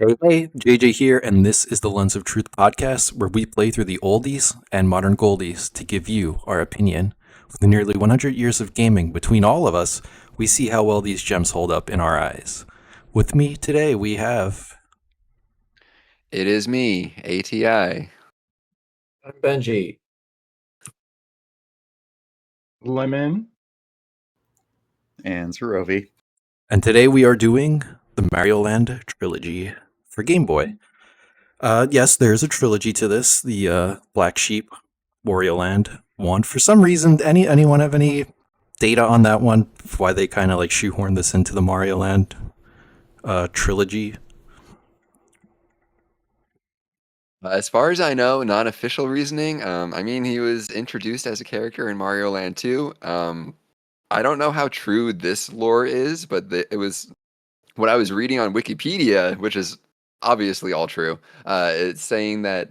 Hey, JJ here, and this is the Lens of Truth podcast, where we play through the oldies and modern goldies to give you our opinion. With nearly 100 years of gaming between all of us, we see how well these gems hold up in our eyes. With me today, we have... It is me, ATI. I'm Benji. Lemon and Zerovii. And today we are doing the Mario Land Trilogy for Game Boy. Yes, there's a trilogy to this, the Black Sheep Wario Land one. For some reason, anyone have any data on that one? Why they kind of like shoehorned this into the Mario Land trilogy? As far as I know, non-official reasoning. I mean, he was introduced as a character in Mario Land 2. I don't know how true this lore is, but it was what I was reading on Wikipedia, which is obviously all true. It's saying that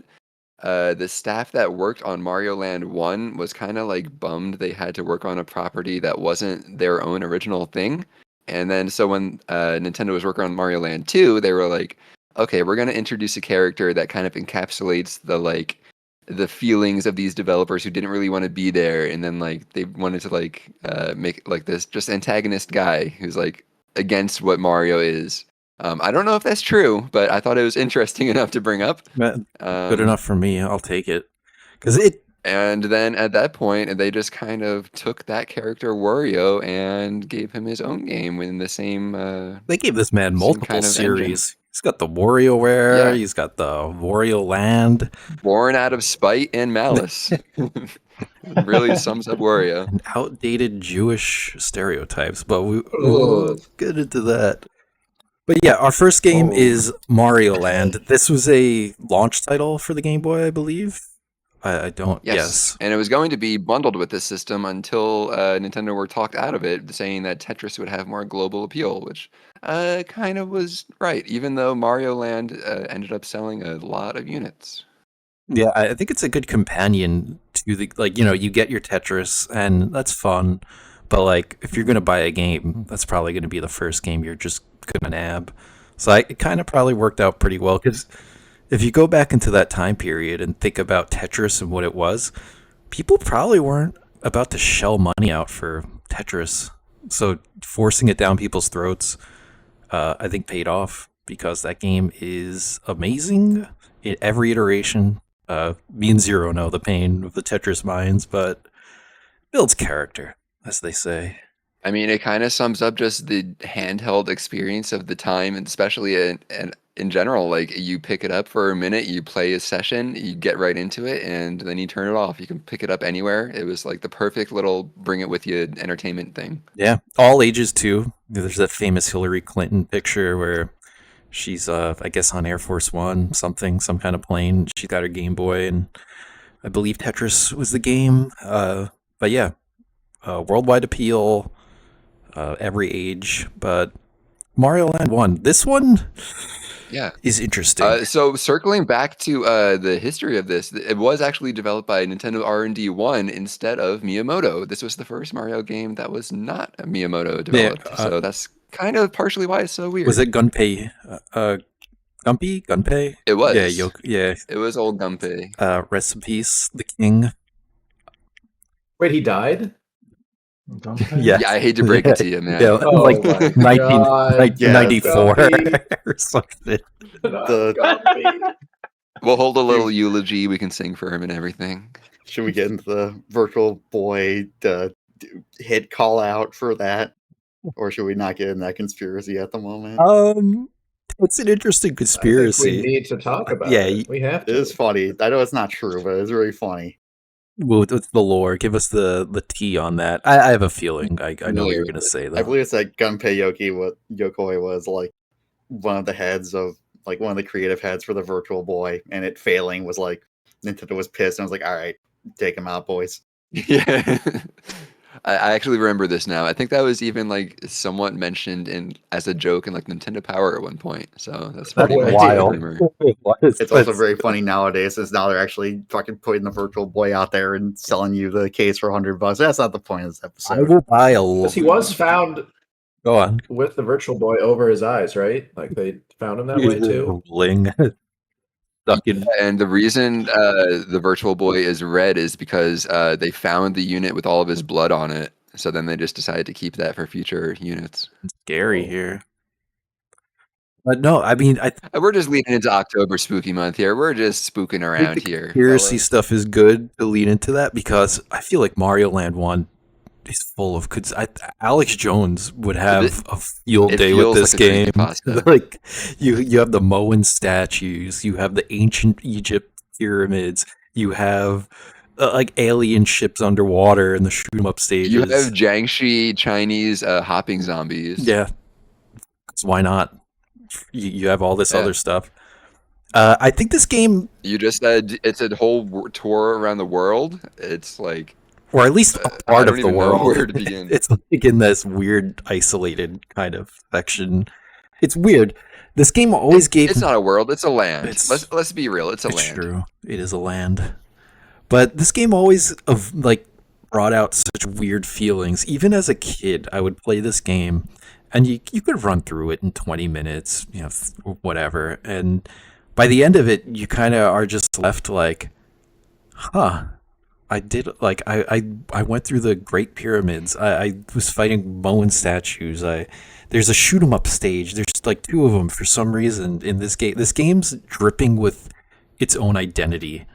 the staff that worked on Mario Land 1 was kind of like bummed they had to work on a property that wasn't their own original thing. And then so when Nintendo was working on Mario Land 2, they were like, okay, we're going to introduce a character that kind of encapsulates the feelings of these developers who didn't really want to be there, and then like they wanted to make like this just antagonist guy who's like against what Mario is. I don't know if that's true, but I thought it was interesting enough to bring up. Good enough for me. I'll take it. And then at that point, they just kind of took that character Wario and gave him his own game within the same. They gave this man multiple kind of series. engine. He's got the WarioWare. Yeah. He's got the Wario Land. Born out of spite and malice. Really sums up Wario. And outdated Jewish stereotypes, but we'll get into that. But yeah, our first game is Mario Land. This was a launch title for the Game Boy, I believe. I don't. Yes. And it was going to be bundled with this system until Nintendo were talked out of it, saying that Tetris would have more global appeal, which kind of was right, even though Mario Land ended up selling a lot of units. Yeah, I think it's a good companion to the, you get your Tetris, and that's fun. But like, if you're gonna buy a game, that's probably gonna be the first game you're just gonna nab. So it kind of probably worked out pretty well, because if you go back into that time period and think about Tetris and what it was, people probably weren't about to shell money out for Tetris. So forcing it down people's throats, I think paid off, because that game is amazing in every iteration. Me and Zero know the pain of the Tetris mines, but builds character, as they say. I mean, it kind of sums up just the handheld experience of the time, and especially in general. Like, you pick it up for a minute, you play a session, you get right into it, and then you turn it off. You can pick it up anywhere. It was like the perfect little bring it with you entertainment thing. Yeah, all ages too. There's that famous Hillary Clinton picture where she's, I guess, on Air Force One, some kind of plane. She got her Game Boy, and I believe Tetris was the game. But yeah, worldwide appeal. Every age, but Mario Land 1. This one is interesting. So circling back to the history of this, it was actually developed by Nintendo R&D 1 instead of Miyamoto. This was the first Mario game that was not a Miyamoto developed. So that's kind of partially why it's so weird. Was it Gunpei? Gunpei? It was. Yeah. It was old Gunpei. Rest in peace, the king. Wait, he died? Yeah, I hate to break it to you, man. Yeah, like 1994 or something. We'll hold a little eulogy. We can sing for him and everything. Should we get into the Virtual Boy hit call out for that? Or should we not get in that conspiracy at the moment? It's an interesting conspiracy. We need to talk about it. We have to. It is funny. I know it's not true, but it's really funny. Well, it's the lore. Give us the tea on that. I have a feeling. I know what you're going to say, though. I believe it's that Gunpei Yokoi was like one of the heads of, like, one of the creative heads for the Virtual Boy, and it failing was like, Nintendo was pissed and was like, all right, take him out, boys. Yeah. I actually remember this now. I think that was even like somewhat mentioned as a joke in like Nintendo Power at one point. So that's pretty wild. It's also very funny nowadays, since now they're actually fucking putting the Virtual Boy out there and selling you the case for $100. That's not the point of this episode. I will buy a. Because he was found Go on. with the Virtual Boy over his eyes, right? Like they found him that way too. Bling. And the reason the Virtual Boy is red is because they found the unit with all of his blood on it. So then they just decided to keep that for future units. It's scary here. But no, I mean, we're just leading into October spooky month here. We're just spooking around here. Conspiracy stuff is good to lead into that because I feel like Mario Land 1 is full of Alex Jones would have a field day with this game. Like you have the Moan statues, you have the ancient Egypt pyramids, you have like alien ships underwater and the shoot 'em up stages. You have Jiangxi Chinese hopping zombies. Yeah, why not? You have all this other stuff. I think this game. You just said it's a whole tour around the world. It's like, or at least a part of the world. Where to begin. It's like in this weird, isolated kind of section. It's weird. This game always gave. It's not a world. It's a land. Let's be real. It's a land. True. It is a land. But this game always brought out such weird feelings. Even as a kid, I would play this game. And you could run through it in 20 minutes, whatever. And by the end of it, you kind of are just left like, huh, I did, like, I went through the Great Pyramids. I was fighting Moan statues. There's a shoot 'em up stage. There's like 2 of them for some reason in this game. This game's dripping with its own identity.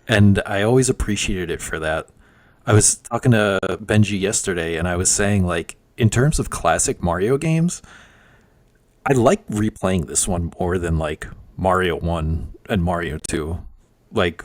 And I always appreciated it for that. I was talking to Benji yesterday, and I was saying, like, in terms of classic Mario games, I like replaying this one more than like Mario 1 and Mario 2. Like,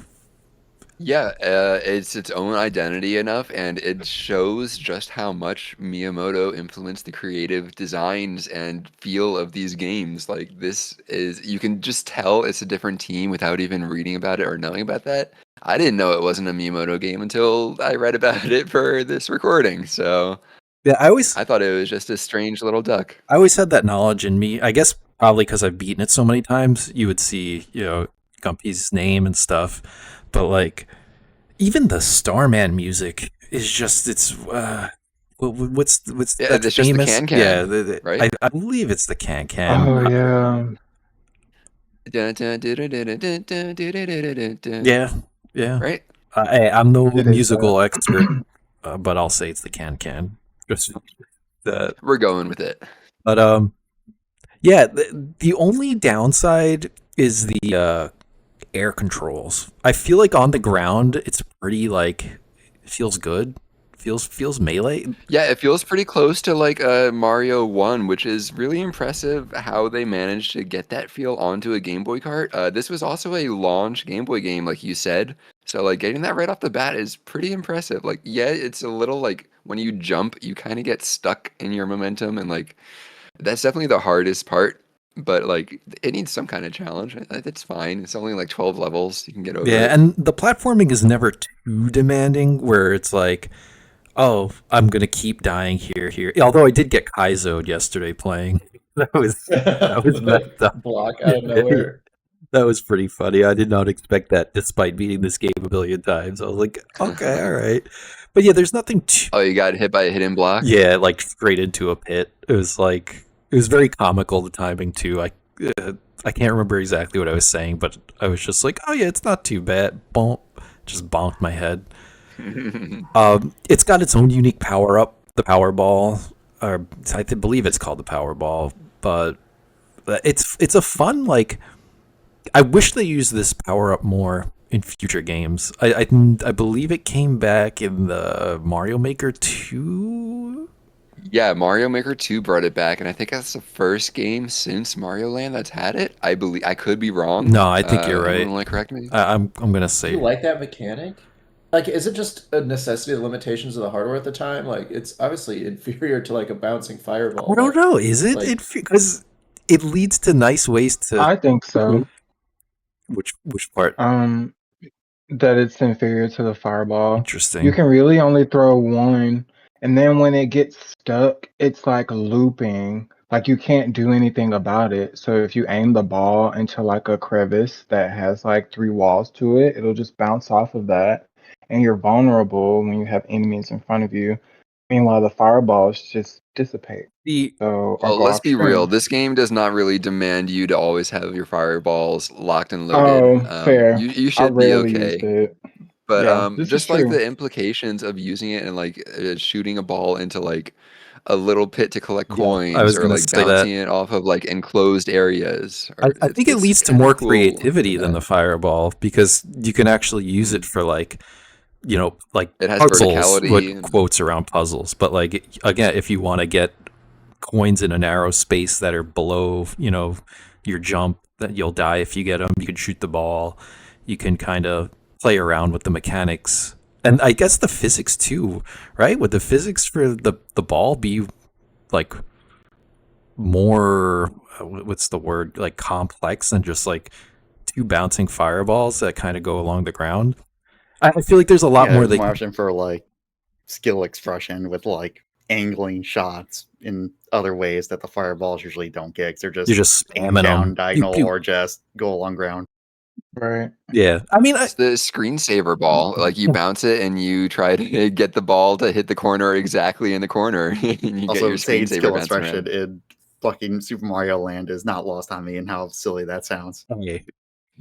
yeah, it's its own identity enough, and it shows just how much Miyamoto influenced the creative designs and feel of these games. Like, you can just tell it's a different team without even reading about it or knowing about that. I didn't know it wasn't a Miyamoto game until I read about it for this recording, so... Yeah, I thought it was just a strange little duck. I always had that knowledge in me. I guess probably because I've beaten it so many times. You would see, Gumpy's name and stuff, but like even the Starman music is just what's that's just famous? The can. Yeah, right. I believe it's the can. Oh yeah. Yeah. Right. I'm no musical expert, but I'll say it's the can. We're going with it. But yeah, the only downside is the air controls. I feel like on the ground it's pretty it feels good. Feels melee. Yeah, it feels pretty close to like Mario 1, which is really impressive how they managed to get that feel onto a Game Boy cart. This was also a launch Game Boy game, like you said. So like getting that right off the bat is pretty impressive. Like, yeah, it's a little like when you jump, you kind of get stuck in your momentum, and like that's definitely the hardest part. But like it needs some kind of challenge. It's fine. It's only like 12 levels. You can get over it. Yeah, and the platforming is never too demanding where it's like, oh, I'm gonna keep dying here. Although I did get Kaizo'd yesterday playing. That was messed up. Block out of nowhere. That was pretty funny. I did not expect that despite beating this game a billion times. I was like, okay, all right. But yeah, there's nothing too... Oh, you got hit by a hidden block? Yeah, like straight into a pit. It was very comical, the timing too. I can't remember exactly what I was saying, but I was just like, oh yeah, it's not too bad. Bonk. Just bonked my head. It's got its own unique power up, the Power Ball, or I believe it's called the Power Ball. But it's a fun I wish they used this power up more in future games. I believe it came back in the Mario Maker 2. Yeah, Mario Maker 2 brought it back, and I think that's the first game since Mario Land that's had it. I believe I could be wrong. No, I think you're right. Want to correct me? I'm gonna say. Do you like that mechanic? Like, is it just a necessity of the limitations of the hardware at the time? Like, it's obviously inferior to like a bouncing fireball. I don't know. Is it? Because it leads to nice ways to. I think so. Which part? That it's inferior to the fireball. Interesting. You can really only throw one, and then when it gets stuck, it's like looping. Like you can't do anything about it. So if you aim the ball into like a crevice that has like 3 walls to it, it'll just bounce off of that. And you're vulnerable when you have enemies in front of you. Meanwhile, the fireballs just dissipate. The So, or Well, go let's off be real. screen. This game does not really demand you to always have your fireballs locked and loaded. Oh, fair. You I should be rarely used okay. it. But Yeah, this is just like true. the implications of using it and like shooting a ball into like a little pit to collect Yeah, I coins was or gonna like say that. bouncing it off of like enclosed areas, or I think it it's leads to kind of more cool for creativity than that. the fireball because you can actually use it Mm. for like like It has puzzles verticality with and quotes around puzzles. But like again, if you want to get coins in a narrow space that are below, your jump that you'll die if you get them, you can shoot the ball. You can kind of play around with the mechanics. And I guess the physics too, right? Would the physics for the ball be like more what's the word, like complex than just like two bouncing fireballs that kind of go along the ground? I feel like there's a lot Yeah, more there's they more option for like skill expression with like angling shots in other ways that the fireballs usually don't get. 'Cause they're you're just just spamming down them. Pew, diagonal pew. or just go along ground. Right. Yeah, I mean, it's the screensaver ball. Like you bounce it and you try to get the ball to hit the corner exactly in the corner, and you get your Also, saying screensaver skill bouncing expression around. in fucking Super Mario Land is not lost on me and how silly that sounds. hey,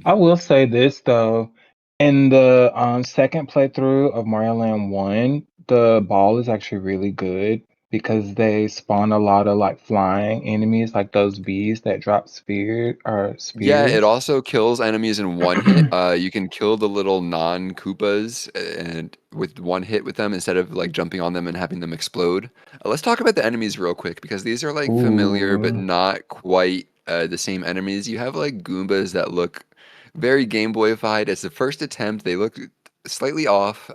I will say this though. In the second playthrough of Mario Land 1, the ball is actually really good because they spawn a lot of like flying enemies, like those bees that drop Yeah, it spears. also kills enemies in one hit. You can kill the little non-Koopas and with one hit with them instead of like jumping on them and having them explode. Let's talk about the enemies real quick because these are like familiar but Ooh. not quite the same enemies. You have like Goombas that look very Game Boyified. It's the first attempt. They look slightly off.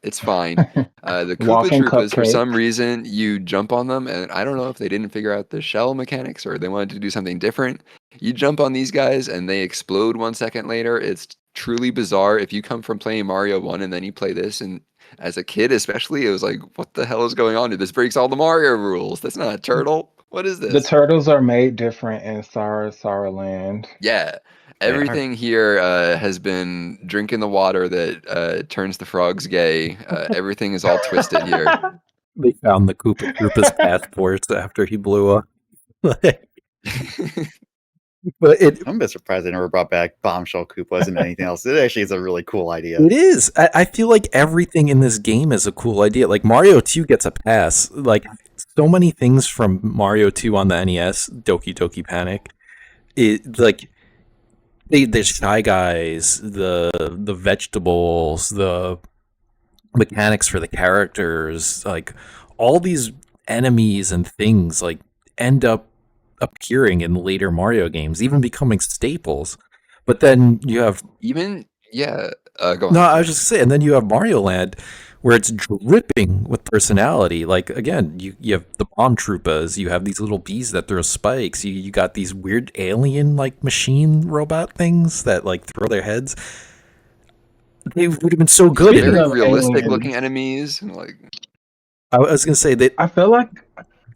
It's fine. The Koopa Walking Troopas, for cupcake. some reason, you jump on them, and I don't know if they didn't figure out the shell mechanics or they wanted to do something different. You jump on these guys and they explode 1 second later. It's truly bizarre. If you come from playing Mario 1 and then you play this, and as a kid especially, it was like, what the hell is going on here? This breaks all the Mario rules. That's not a turtle. What is The this? turtles are made different in Sarasaland. Yeah. They are. Everything here has been drinking the water that turns the frogs gay. Everything is all twisted here. they found the Koopa Troopa's passports after he blew up. But I'm a bit surprised they never brought back Bombshell Koopas and anything else. It actually is a really cool idea. it is. I feel like everything in this game is a cool idea. Like Mario 2 gets a pass. Like so many things from Mario 2 on the NES, Doki Doki Panic. It like the Shy Guys, the vegetables, the mechanics for the characters, like all these enemies and things like end up appearing in later Mario games, even becoming staples. But then you have Even, yeah, go no, on. I Sorry. was just saying, and then you have Mario Land where it's dripping with personality. Like again, you have the bomb troopas, you have these little bees that throw spikes, you got these weird alien like machine robot things that like throw their heads. They would have been so good in Speaking Very it. of realistic looking aliens, enemies. And like, I was gonna say that. I feel like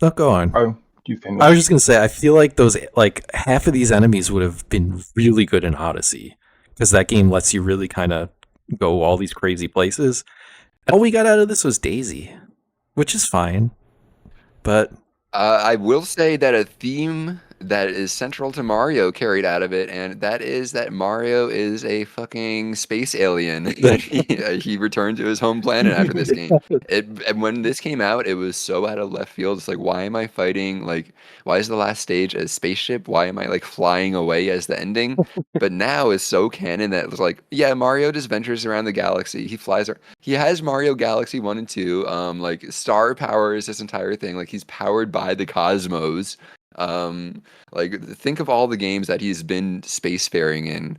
No, go on. oh, you I was finish. just gonna say I feel like those like half of these enemies would have been really good in Odyssey because that game lets you really kind of go all these crazy places. All we got out of this was Daisy, which is fine, but I will say that a theme that is central to Mario carried out of it, and that is that Mario is a fucking space alien. He returned to his home planet after this game. And when this came out, it was so out of left field. It's like, why am I fighting? Like, why is the last stage a spaceship? Why am I like flying away as the ending? But now it's so canon that it's like, yeah, Mario just ventures around the galaxy. He flies. He has Mario Galaxy 1 and 2. Like star power is this entire thing. Like he's powered by the cosmos. Like think of all the games that he's been spacefaring in.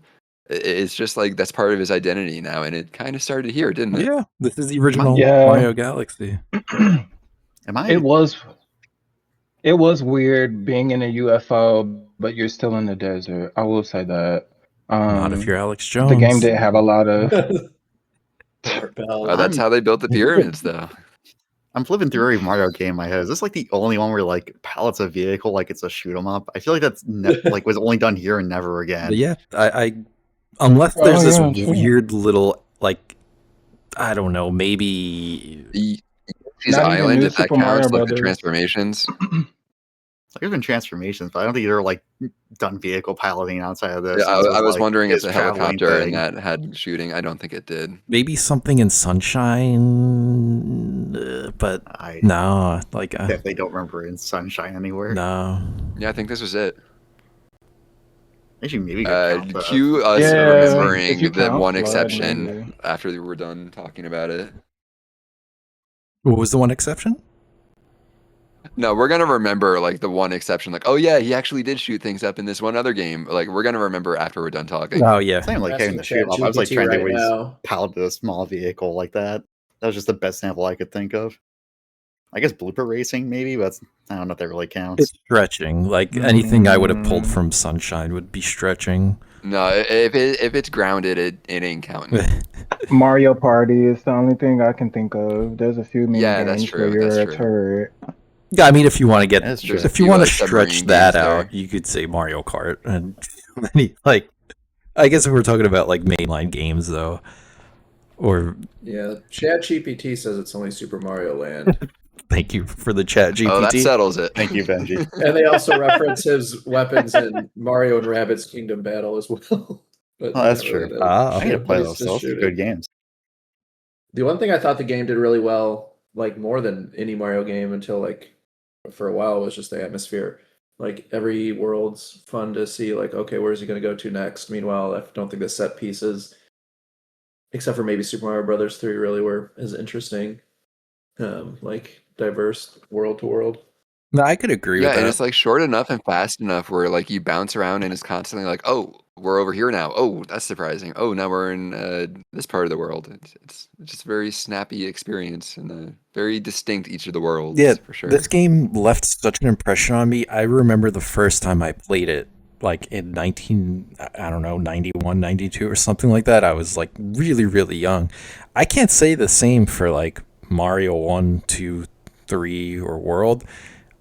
It's just like that's part of his identity now, and it kind of started here, didn't it? yeah, this is the original Yeah, Mario Galaxy. Am it I? was weird being in a UFO, but you're still in the desert. I will say that. Not if you're Alex The game Jones. didn't have a lot of. Bell. That's how they built the pyramids, though. I'm flipping through every Mario game in my head. Is this like the only one where like pilot's a vehicle, like it's a shoot 'em up? I feel like that's like was only done here and never again. But yeah, I unless Oh, there's this yeah, true. weird little like I don't know, maybe You Galaxy's Not even Island, New if that Super Mario counts, like the Brothers. transformations. There's been transformations, but I don't think you're like done vehicle piloting outside of this. Yeah, This I was like wondering if his the traveling helicopter thing. and that had shooting. I don't think it did. Maybe something in Sunshine, but I no, like definitely don't remember in Sunshine anywhere. no. Yeah, I think this was it. Actually, maybe could count the Cue us Yeah, remembering if you the count one Flood, exception maybe. after we were done talking about it. What was the one exception? No, we're gonna remember like the one exception, like, oh yeah, he actually did shoot things up in this one other game. Like, we're gonna remember after we're done talking. Oh yeah, It's not even like Asking having the shoot off. I was like ChatGPT trying to right always now. pilot a small vehicle like that. That was just the best sample I could think of. I guess blooper racing maybe, but I don't know if that really counts. it's stretching. Like anything I would have pulled Mm. from Sunshine would be stretching. No, if it's grounded, it ain't counting. Mario Party is the only thing I can think of. There's a few mini Yeah, that's games where true. That's you're a true. turret. Yeah, I mean, if you want to get, That's true. if you few, want to submarine stretch that games out, there. you could say Mario Kart, and like, I guess if we're talking about like mainline games though, or Yeah, ChatGPT says it's only Super Mario Land. thank you for the chat GPT. Oh, that settles it. Thank you, Benji. And they also reference his weapons in Mario and Rabbids Kingdom Battle as well. But Oh, that's not true. really Ah. I need to play he's those. just Those are shooting. good games. The one thing I thought the game did really well, like more than any Mario game until like for a while, was just the atmosphere. Like every world's fun to see. Like, okay, where's he going to go to next? Meanwhile, I don't think the set pieces, except for maybe Super Mario Brothers 3, really were as interesting. Like diverse world to world. No, I could agree Yeah, with and that. it's like short enough and fast enough where like you bounce around and it's constantly like, oh, we're over here now. Oh, that's surprising. Oh, now we're in this part of the world. It's just a very snappy experience and very distinct each of the worlds. Yeah, for sure. this game left such an impression on me. I remember the first time I played it, like in 91, 92 or something like that. I was like really, really young. I can't say the same for like Mario 1, 2, 3, or World.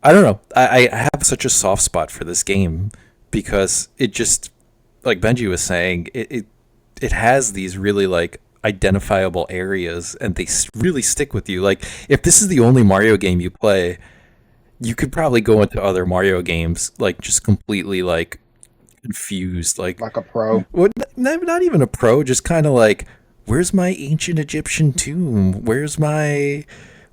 I don't know. I have such a soft spot for this game because it just, like Benji was saying, it has these really like identifiable areas and they really stick with you. Like if this is the only Mario game you play, you could probably go into other Mario games like just completely like confused, like Like a pro. what? Not even a pro, just kind of like, where's my ancient Egyptian tomb? Where's my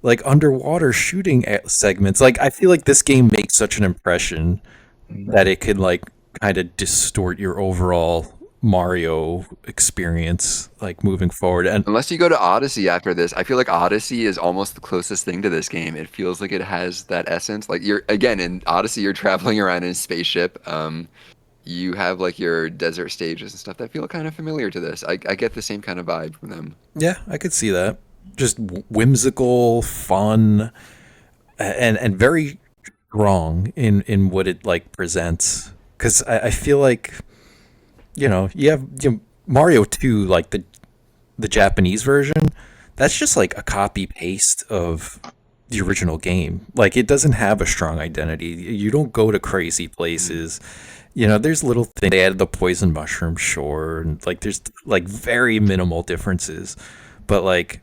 like underwater shooting segments? Like I feel like this game makes such an impression that it could like kind of distort your overall Mario experience like moving forward. And Unless you go to Odyssey after this, I feel like Odyssey is almost the closest thing to this game. It feels like it has that essence. Like you're again in Odyssey, you're traveling around in a spaceship. You have like your desert stages and stuff that feel kind of familiar to this. I get the same kind of vibe from them. yeah, I could see that. Just whimsical, fun, and very strong in what it like presents. Because I feel like, you have Mario 2, like the Japanese version. That's just like a copy paste of the original game. Like it doesn't have a strong identity. You don't go to crazy places. There's little things. They added the poison mushroom, sure, and like there's like very minimal differences. But like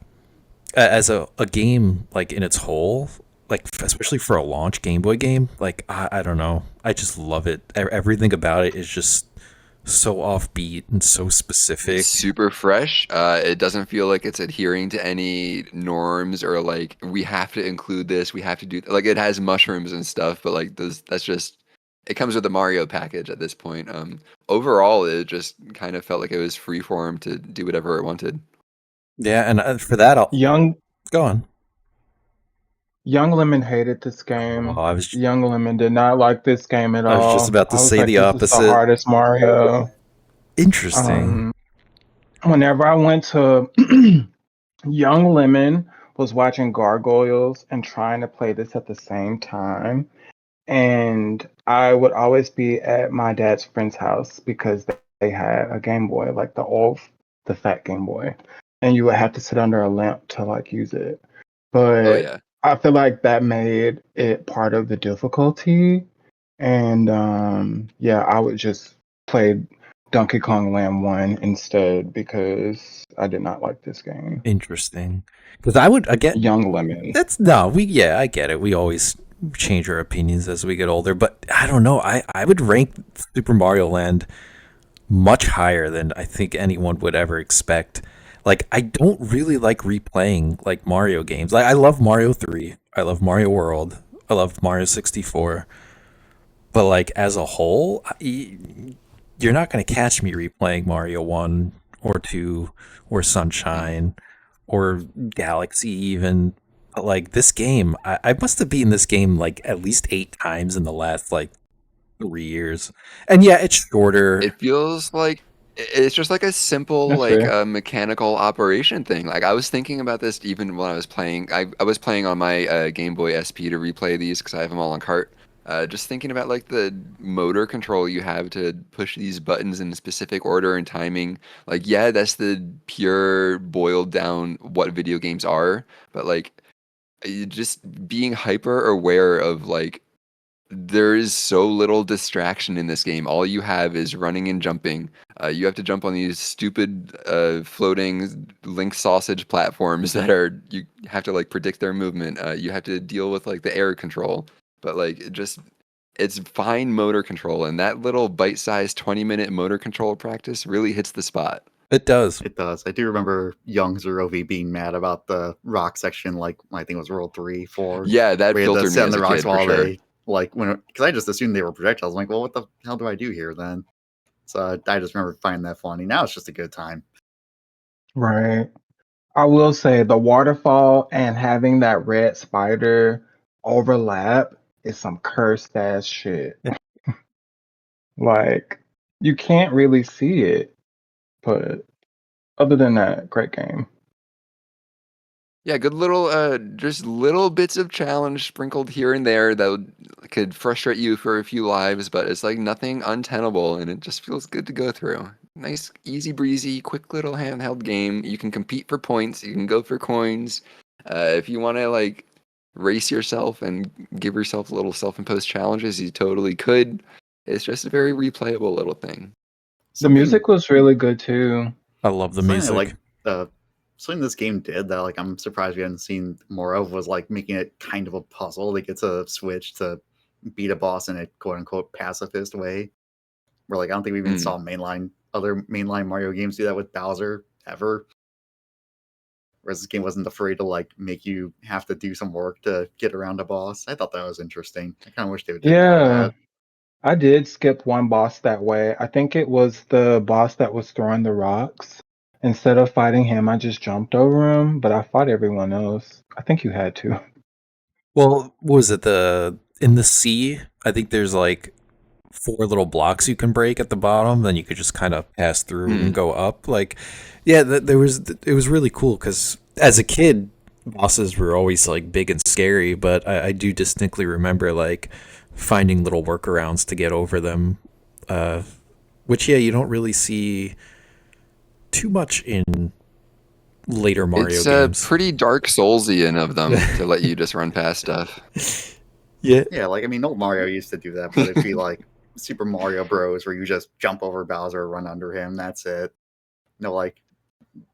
as a game like in its whole, like especially for a launch Game Boy game, like I don't know. I just love it. Everything about it is just so offbeat and so specific. It's super fresh. It doesn't feel like it's adhering to any norms or like we have to include this. We have to do like it has mushrooms and stuff, but like that's just it comes with the Mario package at this point. Overall, it just kind of felt like it was freeform to do whatever it wanted. Yeah, and for that, I'll Young go on. Lemon hated this game. Oh, Young Lemon did not like this game at all. I was just about to I was say like, the this is opposite. the hardest Mario. Interesting. Whenever I went to Young Lemon was watching Gargoyles and trying to play this at the same time. And I would always be at my dad's friend's house because they had a Game Boy, like the fat Game Boy. And you would have to sit under a lamp to like use it. But Oh yeah. I feel like that made it part of the difficulty. And yeah, I would just play Donkey Kong Land 1 instead because I did not like this game. Interesting. Because I would again. Young Lemon. I get it. We always change our opinions as we get older, but I don't know. I would rank Super Mario Land much higher than I think anyone would ever expect. Like, I don't really like replaying like Mario games. Like, I love Mario 3. I love Mario World. I love Mario 64. But like as a whole, you're not going to catch me replaying Mario 1 or 2 or Sunshine or Galaxy even. But like this game, I must have beaten this game like at least 8 times in the last like 3 years. And yeah, it's shorter. It feels like it's just like a simple That's like fair. mechanical operation thing. Like I was thinking about this even when I was playing. I was playing on my Game Boy SP to replay these because I have them all on cart. Just thinking about like the motor control you have to push these buttons in a specific order and timing. Like yeah, that's the pure boiled down what video games are. But like just being hyper aware of like there is so little distraction in this game. All you have is running and jumping. You have to jump on these stupid floating link sausage platforms that are you have to like predict their movement. You have to deal with like the air control, but like it's fine motor control, and that little bite-sized 20-minute motor control practice really hits the spot. It does. It does. I do remember young Zerovii being mad about the rock section, like I think it was World 3, 4. Yeah, that where you had to filtered me sit on as the a rocks kid for while sure. they like when because I just assumed they were projectiles. I'm like, well, what the hell do I do here then? So I just remember finding that funny. Now it's just a good time. Right. I will say the waterfall and having that red spider overlap is some cursed ass shit. Like, you can't really see it, but other than that, great game. Yeah, good little, just little bits of challenge sprinkled here and there that could frustrate you for a few lives, but it's like nothing untenable, and it just feels good to go through. Nice, easy breezy, quick little handheld game. You can compete for points. You can go for coins. If you want to like race yourself and give yourself little self-imposed challenges, you totally could. It's just a very replayable little thing. The music was really good too. I love the Something music. like something this game did that like I'm surprised we hadn't seen more of was like making it kind of a puzzle to get to switch to beat a boss in a quote unquote pacifist way. Where like I don't think we even saw other mainline Mario games do that with Bowser ever. Whereas this game wasn't afraid to like make you have to do some work to get around a boss. I thought that was interesting. I kind of wish they would do more of Yeah, that. I did skip one boss that way. I think it was the boss that was throwing the rocks. Instead of fighting him, I just jumped over him, but I fought everyone else. I think you had to. Well, what was it in the sea? I think there's like 4 little blocks you can break at the bottom, then you could just kind of pass through and go up. Like, yeah, it was really cool because as a kid, bosses were always like big and scary, but I do distinctly remember like finding little workarounds to get over them. Which yeah, you don't really see too much in later Mario It's games. pretty Dark Soulsian of them to let you just run past stuff. Yeah, Yeah, like I mean, old Mario used to do that, but it'd be like Super Mario Bros, where you just jump over Bowser, run under him. That's it. No, like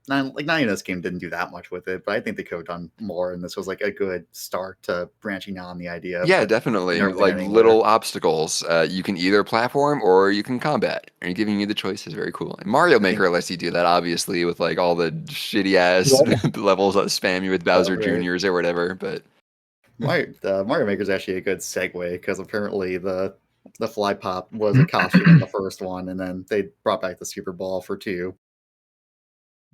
not even this game didn't do that much with it, but I think they could have done more. And this was like a good start to branching on the idea. Yeah, but definitely. never went Like anywhere. little obstacles. You can either platform or you can combat. And giving you the choice is very cool. And Mario Maker lets you do that, obviously, with like all the shitty ass levels that spam you with Bowser right. Juniors or whatever. But Mario Maker is actually a good segue because apparently the fly pop was a costume in the first one, and then they brought back the Super Ball for 2.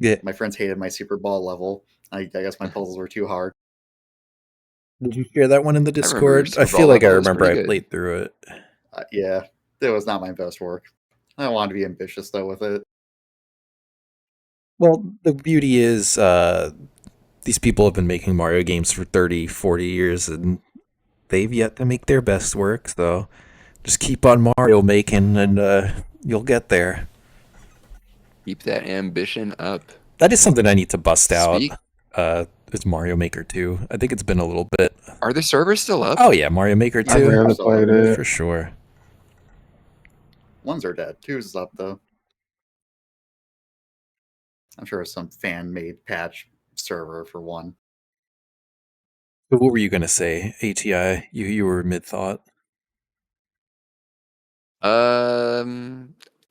yeah. My friends hated my Super Ball level. I guess my puzzles were too hard. Did you share that one in the I remember Discord? I Super feel Brawl like I level was remember I pretty good. played through it. Yeah, it was not my best work. I wanted to be ambitious though with it. Well, the beauty is these people have been making Mario games for 30, 40 years, and they've yet to make their best work, so just keep on Mario making, and you'll get there. Keep that ambition up. That is something I need to bust out, Speak. is Mario Maker 2. I think it's been a little bit. Are the servers still up? Oh, yeah, Mario Maker I 2, rarely So, played it. for sure. Ones are dead. 2's up though. I'm sure it's some fan-made patch server for one. So what were you gonna say, ATI? You were mid thought.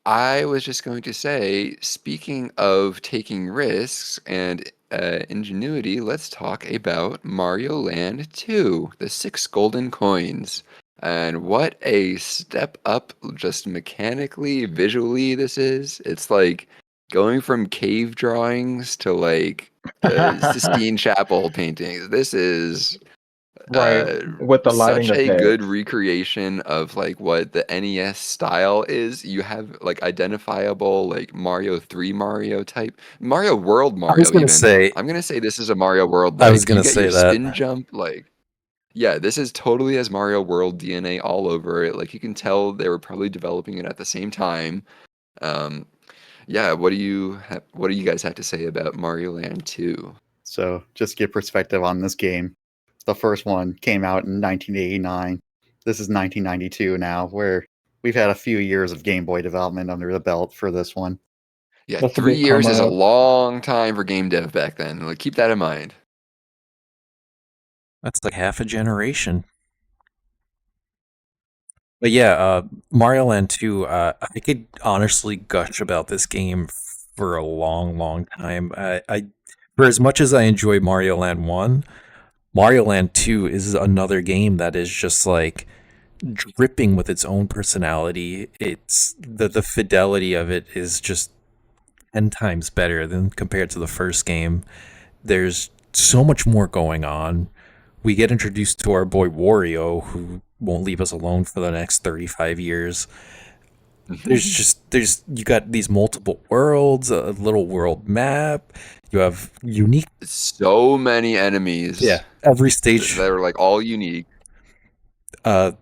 I was just going to say, speaking of taking risks and ingenuity, let's talk about Mario Land 2, the 6 golden coins. And what a step up, just mechanically, visually, this is. It's like going from cave drawings to like Sistine Chapel paintings. This is Right, uh, with the lighting such a good effects. recreation of like what the NES style is. You have like identifiable like Mario 3 Mario type, Mario World I was Mario gonna even. say. I'm gonna say this is a Mario World, I was like you gonna get say your that. spin jump, like yeah, this is totally has Mario World DNA all over it. Like you can tell they were probably developing it at the same time. Um, yeah, what do you guys have to say about Mario Land 2? So just to get perspective on this game, the first one came out in 1989. This is 1992 now, where we've had a few years of Game Boy development under the belt for this one. Yeah, That's a 3 big come years is a up. long time for game dev back then. Like keep that in mind. That's like half a generation. But yeah, Mario Land 2, I could honestly gush about this game for a long, long time. For as much as I enjoy Mario Land 1, Mario Land 2 is another game that is just like dripping with its own personality. It's the fidelity of it is just 10 times better than compared to the first game. There's so much more going on. We get introduced to our boy Wario, who won't leave us alone for the next 35 years. There's you got these multiple worlds, a little world map. You have unique, So many enemies every that stage. are like all unique. Uh,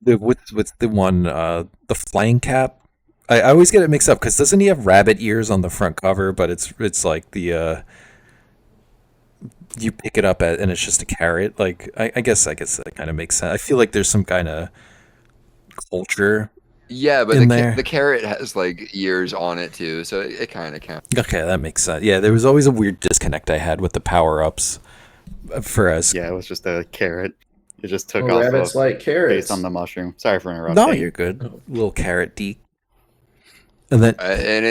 with the one, the flying cap. I always get it mixed up because doesn't he have rabbit ears on the front cover? But it's like the you pick it up at and it's just a carrot. Like I guess that kind of makes sense. I feel like there's some kind of culture Yeah, but in the there. carrot has like ears on it too, so it kind of counts. Okay, that makes sense. Yeah, there was always a weird disconnect I had with the power ups for us. Yeah, it was just a carrot. It just took Well, off rabbits like based carrots. on the mushroom. Sorry for No, interrupting. you're good. Oh. Little carrot D. And then And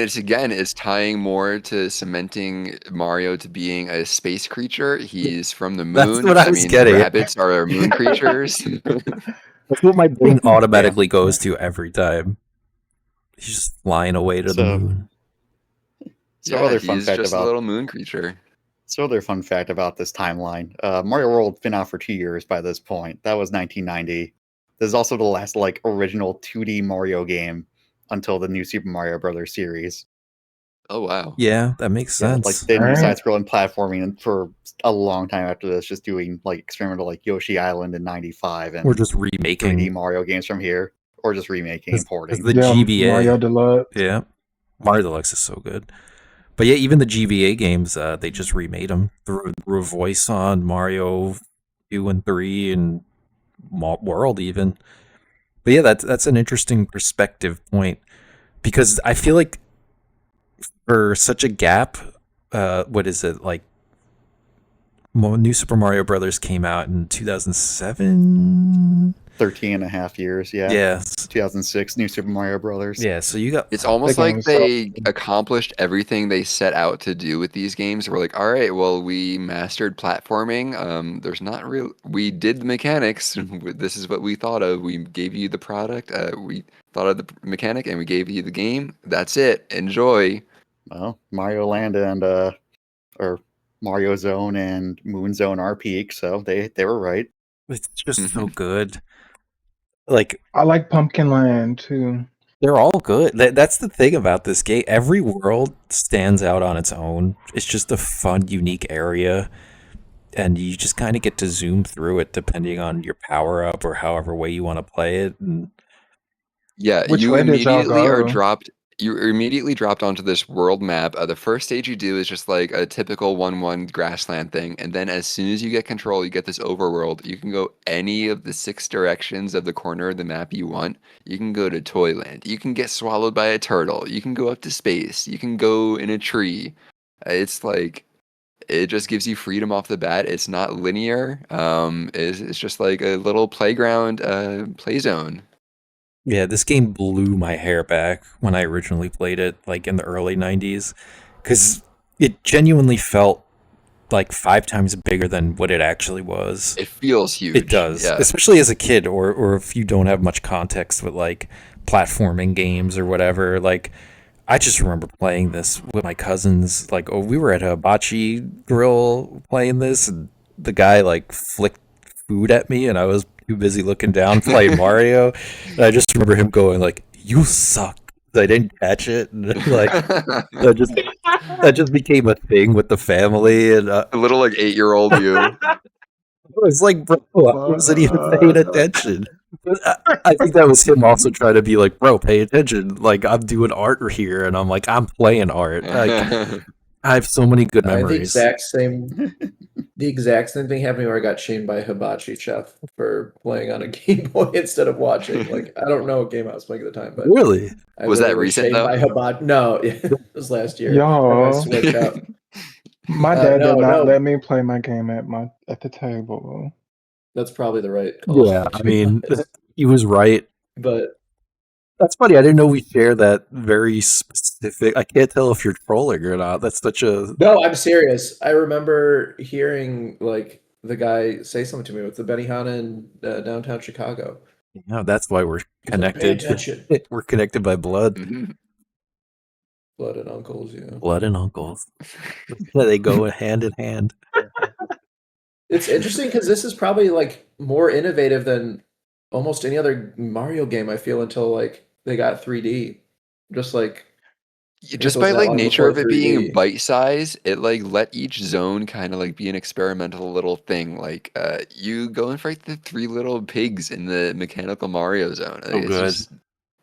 it's tying more to cementing Mario to being a space creature. He's from the that's moon. what I I was mean, getting. rabbits are moon creatures. That's what my brain automatically goes to every time. He's just flying away to the So, moon. so Yeah, other fun he's fact just a about little moon creature. So other fun fact about this timeline: Mario World been out for 2 years by this point. That was 1990. This is also the last like original 2D Mario game until the new Super Mario Brothers series. Oh wow. Yeah, that makes Yeah, like sense. they didn't do Alright. side-scrolling platforming and for a long time after this, just doing like experimental like Yoshi Island in '95 We're and just 3D remaking Mario games from here, or just remaking and because porting. the Yeah, Mario GBA. Deluxe. Yeah, Mario Deluxe is so good. But yeah, even the GBA games, they just remade them. Threw a voice on Mario 2 and 3 and World even. But yeah, that's an interesting perspective point because I feel like for such a gap, what is it like? New Super Mario Brothers came out in 2007. 13 and a half years, yeah. Yes. 2006, New Super Mario Brothers. Yeah. So you got It's almost That game like was so they accomplished everything they set out to do with these games. We're like, all right, well, we mastered platforming. There's not real. We did the mechanics. This is what we thought of. We gave you the product. We thought of the mechanic, and we gave you the game. That's it. Enjoy. Well, Mario Land and or Mario Zone and Moon Zone are peak, so they were right. it's just so good. Like I like Pumpkin Land too. they're all good. That's the thing about this game. Every world stands out on its own. It's just a fun, unique area, and you just kind of get to zoom through it depending on your power up or however way you want to play it. And Yeah, Which way did y'all go? you are immediately dropped onto this world map. The first stage you do is just like a typical 1-1 grassland thing, and then as soon as you get control, you get this overworld. You can go any of the 6 directions of the corner of the map you want. You can go to Toyland. You can get swallowed by a turtle. You can go up to space. You can go in a tree. It's like it just gives you freedom off the bat. It's not linear. It's just like a little playground, play zone. Yeah, this game blew my hair back when I originally played it, like in the early 90s, because it genuinely felt like 5 times bigger than what it actually was. It feels huge. It does, Yeah. especially as a kid, or if you don't have much context with like platforming games or whatever. Like, I just remember playing this with my cousins. Like, oh, we were at a hibachi grill playing this, and the guy like flicked food at me, and I was too busy looking down playing Mario. And I just remember him going like, "You suck." I didn't catch it, and like that just became a thing with the family, and A little like 8-year-old you. it was like, bro, I wasn't even paying attention. But I think that was him also trying to be like, bro, pay attention. Like, I'm doing art here, and I'm like, I'm playing art. Like, I have so many good I had memories. the exact same thing happened where I got shamed by Hibachi Chef for playing on a Game Boy instead of watching. Like, I don't know what game I was playing at the time, but Really? I Was that literally recent, shamed though? by Hibachi. No, it was last year. Yo. Had my Switch out. My dad no, did not no. let me play my game at the table. That's probably the right call. Yeah, to I be mean, honest. he was right. But That's funny. I didn't know we share that very specific. I can't tell if you're trolling or not. That's such a. no, I'm serious. I remember hearing like the guy say something to me with the Benihana in downtown Chicago. Yeah, that's why we're He's like, "Pay connected. attention." We're connected by blood. Mhm. Blood and uncles, yeah. Blood and uncles. They go hand in hand. It's interesting because this is probably like more innovative than almost any other Mario game. I feel until like they got 3D. Just like I guess Just it by wasn't that like long nature of before it being 3D. bite size, it like let each zone kind of like be an experimental little thing. Like you go and fight the 3 little pigs in the mechanical Mario zone. So It's good. just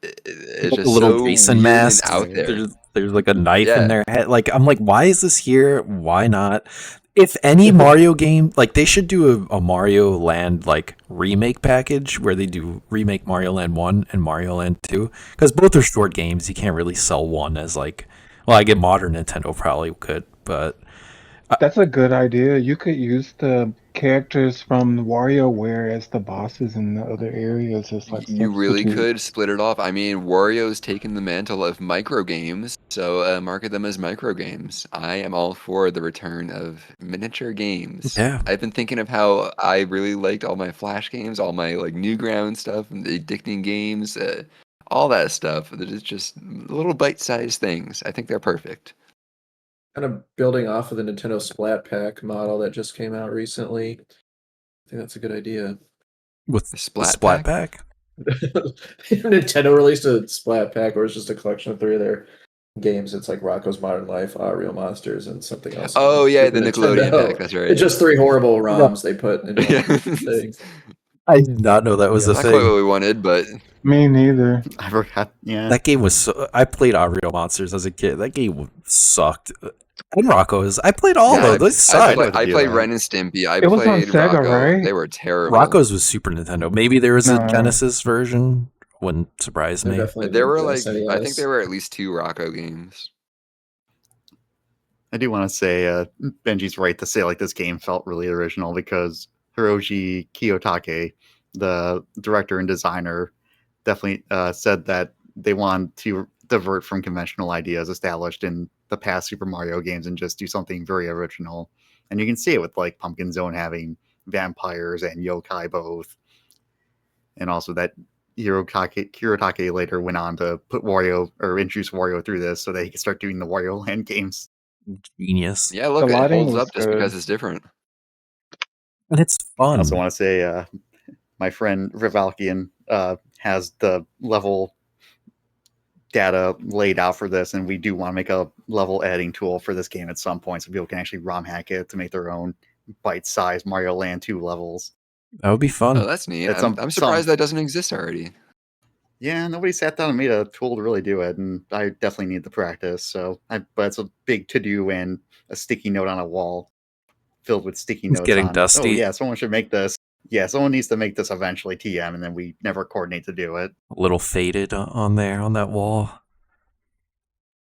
it's Like the just little so Jason weird and masks. out there. There's like a knife in Yeah. their head. Like, I'm like, why is this here? Why not? If any Mario game, like, they should do a Mario Land like remake package where they do remake Mario Land 1 and Mario Land 2, because both are short games. You can't really sell one as like, well, I get modern Nintendo probably could, but That's a good idea. You could use the characters from WarioWare as the bosses in the other areas as like You really substitute. could split it off. I mean, Wario's taken the mantle of micro games, so market them as micro games. I am all for the return of miniature games. yeah. I've been thinking of how I really liked all my Flash games, all my like Newground stuff, and the addicting games, all that stuff. That is just little bite-sized things. I think they're perfect. Kind of building off of the Nintendo Splat Pack model that just came out recently. I think that's a good idea. With The the Splat Splat Pack? Pack? Nintendo released a Splat Pack where it's just a collection of 3 of their games. It's like Rocco's Modern Life, Real Monsters, and something else. Oh yeah, Super the Nickelodeon Nintendo. pack. That's right. It's just 3 horrible ROMs they put in Yeah. one thing. I did not know that was a Not quite what thing. we wanted, but Me neither. I forgot. Yeah. That game was so. I played Real Monsters as a kid. That game sucked. And Rocco's. I played all yeah, of those. They I, sucked. play, I'd I do played that. Ren and Stimpy. I It was on played Sega, Rocco. right? They were terrible. Rocco's was Super Nintendo. Maybe there was a No. Genesis version. Wouldn't surprise They're me. definitely There were the like, I think SNES. there were at least 2 Rocco games. I do want to say Benji's right to say like this game felt really original because Hiroshi Kiyotake, the director and designer, definitely said that they want to divert from conventional ideas established in the past Super Mario games and just do something very original. And you can see it with like Pumpkin Zone having vampires and yokai both, and also that Kirotake later went on to put Wario or introduce Wario through this so that he could start doing the Wario Land games. Genius. Yeah, look, The it lighting holds was up just because good. it's different. And it's I fun. also want to say my friend Rivalkian has the level data laid out for this, and we do want to make a level editing tool for this game at some point so people can actually ROM hack it to make their own bite-sized Mario Land 2 levels. That would be fun. Oh, that's neat. It's I'm surprised that doesn't exist already. Yeah, nobody sat down and made a tool to really do it, and I definitely need the practice. But it's a big to-do and a sticky note on a wall filled with sticky It's notes getting on, oh dusty. yeah, someone should make this. Yeah, someone needs to make this eventually TM, and then we never coordinate to do it. A little faded on there on that wall.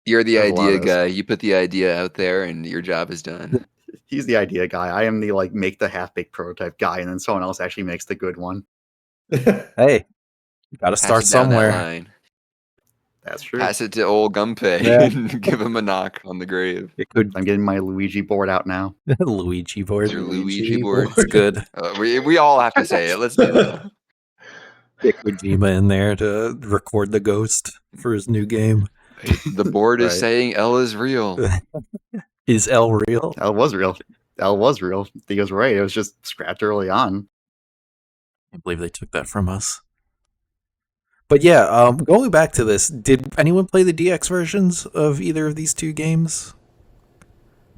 You're the There's a lot idea of this. guy. You put the idea out there, and your job is done. He's the idea guy. I am the like make the half-baked prototype guy, and then someone else actually makes the good one. Hey, you got to Pass start it down that somewhere. line. That's true. Pass it to old Gunpei Yeah. and give him a knock on the grave. It could I'm getting my Luigi board out now. Luigi board. It's your Luigi board. It's good. We all have to say it. Let's do it. Get Kojima in there to record the ghost for his new game. The board is Right. saying L is real. Is L real? L was real. L was real. He was right. It was just scrapped early on. I can't believe they took that from us. But yeah, going back to this, did anyone play the DX versions of either of these two games?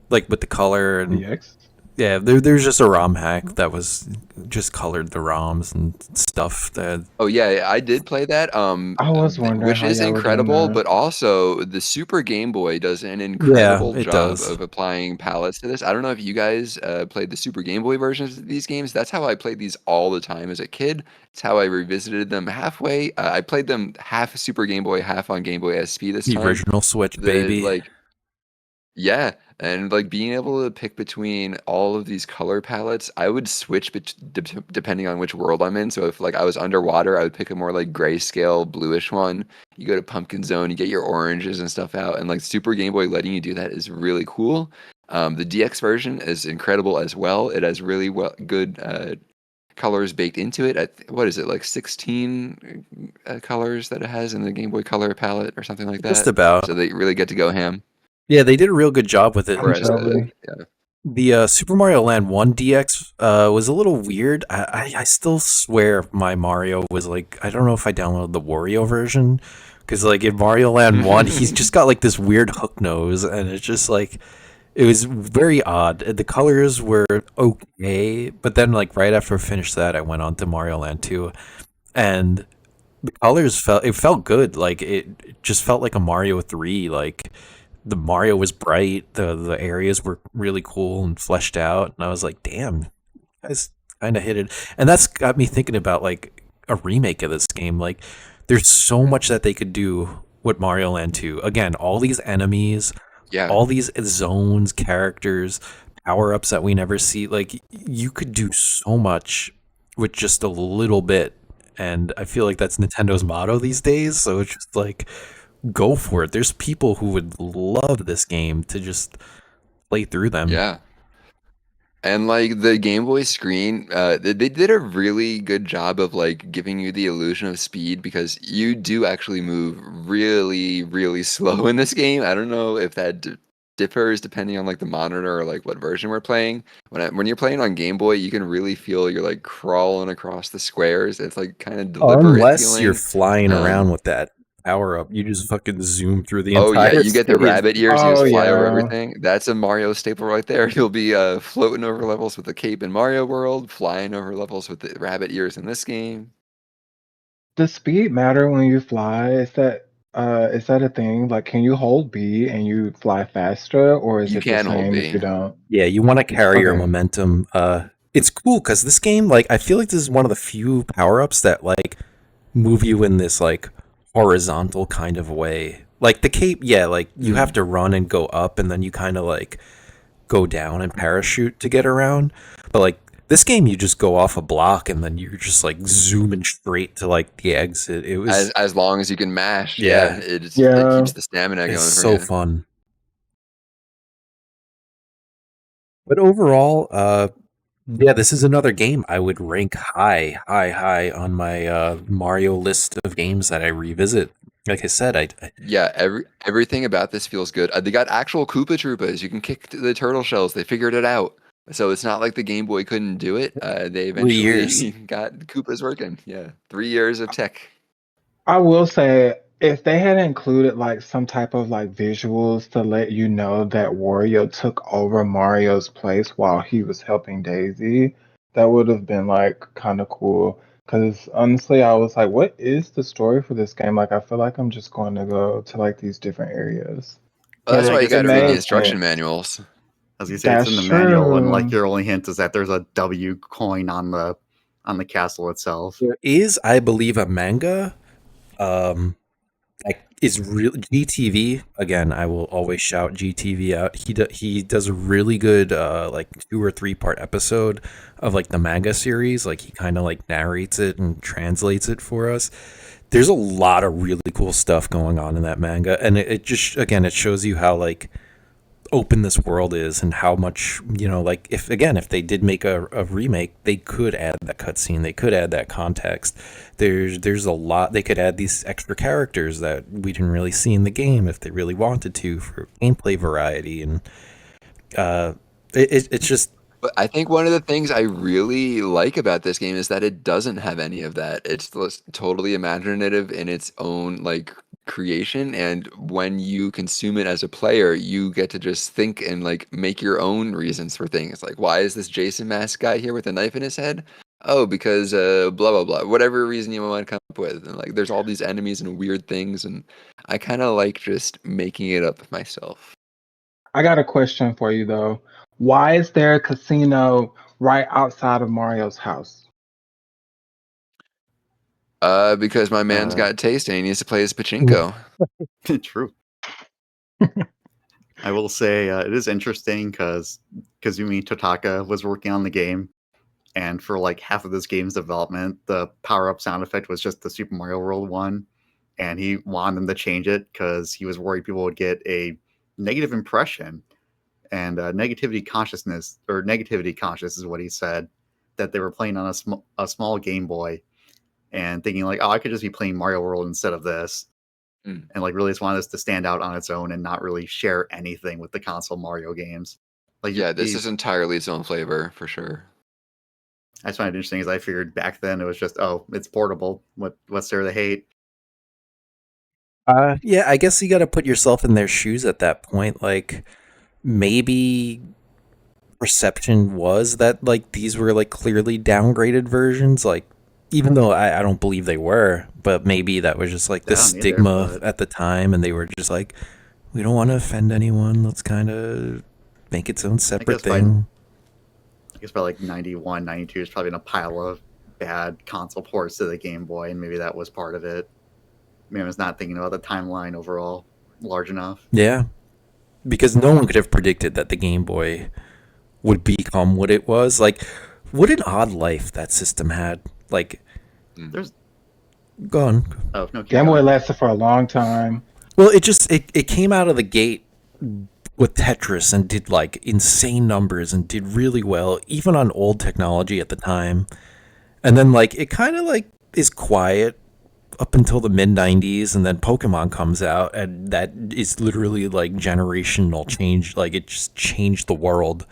Like with the color and DX? yeah, there's just a ROM hack that was just colored the ROMs and stuff. That Oh yeah, I did play that. I was wondering Which how is y'all were doing incredible, that. but also the Super Game Boy does an incredible it job does. of applying palettes to this. I don't know if you guys played the Super Game Boy versions of these games. That's how I played these all the time as a kid. It's how I revisited them halfway. I played them half Super Game Boy, half on Game Boy SP this the time. original Switch, baby. Yeah, and like being able to pick between all of these color palettes, I would switch depending on which world I'm in. So if like I was underwater, I would pick a more like grayscale, bluish one. You go to Pumpkin Zone, you get your oranges and stuff out, and like Super Game Boy letting you do that is really cool. The DX version is incredible as well. It has really good colors baked into it. What is it, like 16 colors that it has in the Game Boy Color palette or something like that? Just about. So they really get to go ham. Yeah, they did a real good job with it. I'm Whereas totally- The Super Mario Land 1 DX was a little weird. I still swear my Mario was like, I don't know if I downloaded the Wario version, because like in Mario Land 1, he's just got like this weird hook nose, and it's just like, it was very odd. The colors were okay, but then like right after I finished that, I went on to Mario Land 2, and the colors felt good. Like it just felt like a Mario 3. Like the Mario was bright, the areas were really cool and fleshed out, and I was like, damn, you guys kind of hit it. And that's got me thinking about like a remake of this game. Like there's so much that they could do with Mario Land 2. Again, all these enemies, Yeah. all these zones, characters, power-ups that we never see. Like you could do so much with just a little bit, and I feel like that's Nintendo's motto these days. So it's just like, go for it. There's people who would love this game to just play through them. Yeah. And like the Game Boy screen, they did a really good job of like giving you the illusion of speed, because you do actually move really, really slow in this game. I don't know if that differs depending on like the monitor or like what version we're playing. When you're playing on Game Boy, you can really feel you're like crawling across the squares. It's like kind of deliberate Unless feeling. you're flying around with that power up, you just fucking zoom through the entire Yeah, you get the stage. rabbit ears, you Oh, just fly over yeah. everything. That's a Mario staple right there. You'll be floating over levels with the cape in Mario World, flying over levels with the rabbit ears in this game. Does speed matter when you fly? Is that a thing? Like, can you hold B and you fly faster, or is You it the can hold same B. if you don't? Yeah, you want to carry your Okay. momentum. It's cool because this game, like, I feel like this is one of the few power-ups that like move you in this like horizontal kind of way. Like the cape, yeah, like you have to run and go up, and then you kind of like go down and parachute to get around. But like this game, you just go off a block, and then you're just like zooming straight to like the exit. It was As long as you can mash, Yeah. it Yeah. keeps the stamina going. it's for so you. fun. But overall, yeah, this is another game I would rank high on my Mario list of games that I revisit. Like I said, I Yeah, everything about this feels good. They got actual Koopa Troopas. You can kick the turtle shells. They figured it out. So it's not like the Game Boy couldn't do it. They eventually years. got Koopas working. Yeah, 3 years of tech. I will say, if they had included like some type of like visuals to let you know that Wario took over Mario's place while he was helping Daisy, that would have been like kind of cool. Because honestly, I was like, what is the story for this game? Like, I feel like I'm just going to go to like these different areas. Well, that's But why you it got to read the made instruction sense. manuals. As you say, it's in the That's manual, and like true. your only hint is that there's a W coin on the castle itself. There is, I believe, a manga. I is real. GTV again. I will always shout GTV out. He does a really good like 2 or 3 part episode of like the manga series. Like he kind of like narrates it and translates it for us. There's a lot of really cool stuff going on in that manga, and it just again it shows you how like open this world is and how much like if they did make a remake, they could add that cutscene, they could add that context. There's a lot they could add, these extra characters that we didn't really see in the game if they really wanted to, for gameplay variety. And it's just But I think one of the things I really like about this game is that it doesn't have any of that. It's just totally imaginative in its own like creation, and when you consume it as a player, you get to just think and like make your own reasons for things. Like, why is this Jason mask guy here with a knife in his head? Oh, because blah blah blah. Whatever reason you want to come up with. And like there's all these enemies and weird things, and I kind of like just making it up myself. I got a question for you though. Why is there a casino right outside of Mario's house? Because my man's got taste and he needs to play his pachinko. True. I will say it is interesting because Kazumi Totaka was working on the game, and for like half of this game's development, the power-up sound effect was just the Super Mario World one, and he wanted them to change it because he was worried people would get a negative impression and negativity conscious is what he said, that they were playing on a small Game Boy and thinking like, oh, I could just be playing Mario World instead of this. And like really just wanted this to stand out on its own and not really share anything with the console Mario games. Like, Yeah, this is entirely its own flavor for sure. I just find it interesting, as I figured back then it was just, oh, it's portable. What's there to hate? yeah, I guess you got to put yourself in their shoes at that point. Like maybe perception was that like these were like clearly downgraded versions, like even though I don't believe they were, but maybe that was just like the I don't either, stigma but- at the time, and they were just like, we don't want to offend anyone, let's kind of make its own separate guess by- thing. I guess by like 91, 92 is probably in a pile of bad console ports to the Game Boy, and maybe that was part of it. Maybe I was not thinking about the timeline overall large enough. Yeah, because no one could have predicted that the Game Boy would become what it was. Like, what an odd life that system had. Like, There's go on. oh no, keep Game Boy going. lasted for a long time. Well, it came out of the gate with Tetris and did like insane numbers and did really well, even on old technology at the time. And then like it kind of like is quiet up until the mid 90s, and then Pokemon comes out, and that is literally like generational change. Like it just changed the world.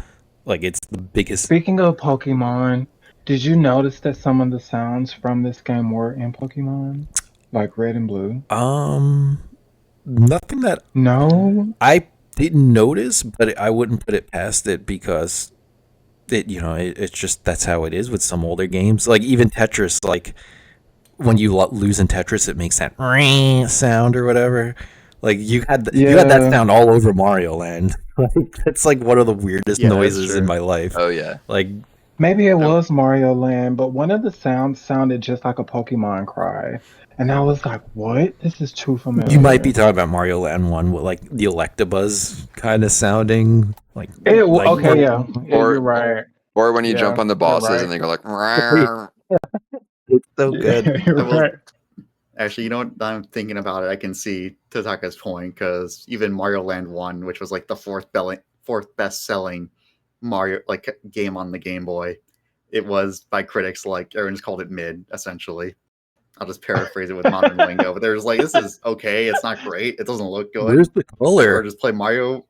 Like it's the biggest. Speaking of Pokemon, did you notice that some of the sounds from this game were in Pokemon? Like Red and Blue? Nothing that No? I didn't notice, but I wouldn't put it past it, because it's just that's how it is with some older games. Like even Tetris, like when you lose in Tetris, it makes that ring sound or whatever. Like you had that Yeah. sound all over Mario Land. Like that's like one of the weirdest Yeah, that's noises in true. my life. Oh yeah. Like Maybe it was Mario Land, but one of the sounds sounded just like a Pokemon cry. And I was like, what? This is too familiar. you might be talking about Mario Land 1 with like the Electabuzz kind of sounding. Like Okay, yeah. Yeah, or- you're right. Or when you Yeah, jump on the you're bosses right. and they go like, "Rawr." It's so good. You're I will- right. Actually, you know what? I'm thinking about it. I can see Totaka's point, because even Mario Land 1, which was like the fourth best-selling Mario like game on the Game Boy, it was by critics like everyone just called it mid, essentially. I'll just paraphrase it with modern lingo, but they're just like, this is okay. It's not great. It doesn't look good. Where's the color? Or just play Mario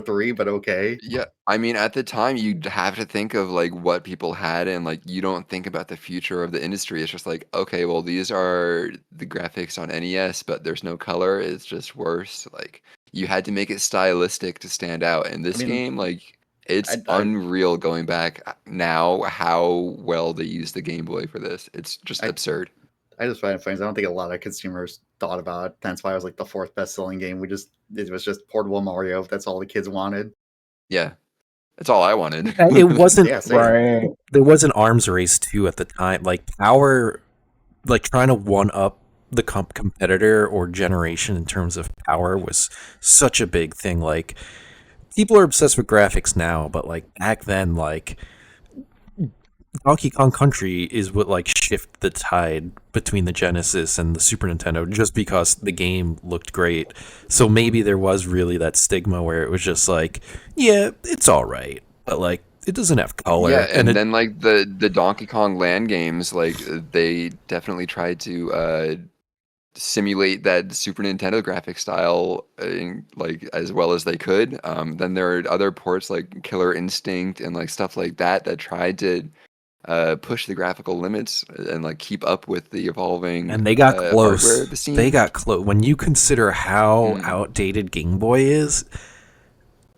3, but okay. Yeah, I mean, at the time, you'd have to think of like what people had, and like you don't think about the future of the industry. It's just like, okay, well, these are the graphics on NES, but there's no color. It's just worse. Like you had to make it stylistic to stand out. And this mean, game, like, it's I- unreal going back now how well they use the Game Boy for this. It's just absurd. I just find it funny. I don't think a lot of consumers thought about it. That's why it was like the fourth best-selling game. It was just portable Mario. That's all the kids wanted. Yeah, that's all I wanted. It wasn't Yeah, same. Right. there was an arms race too at the time. Like Power, like trying to one up the competitor or generation in terms of power was such a big thing. Like, people are obsessed with graphics now, but like back then, like Donkey Kong Country is what like shifted the tide between the Genesis and the Super Nintendo, just because the game looked great. So maybe there was really that stigma where it was just like, yeah, it's all right, but like it doesn't have color. Yeah, and it, then like the Donkey Kong Land games, like they definitely tried to simulate that Super Nintendo graphic style, like as well as they could. Then there are other ports like Killer Instinct and like stuff like that that tried to push the graphical limits and like keep up with the evolving and they got hardware close. of the scene. They got close. When you consider how outdated Game Boy is,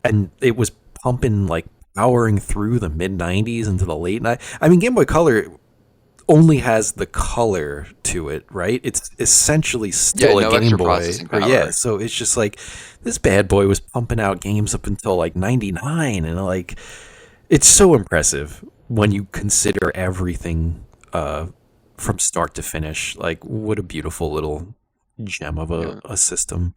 and it was pumping like powering through the mid 90s into the late 90s. I mean, Game Boy Color only has the color to it, right? It's essentially still no a Game extra Boy. processing power. Yeah, so it's just like this bad boy was pumping out games up until like 99, and like it's so impressive when you consider everything from start to finish. Like, what a beautiful little gem of a system.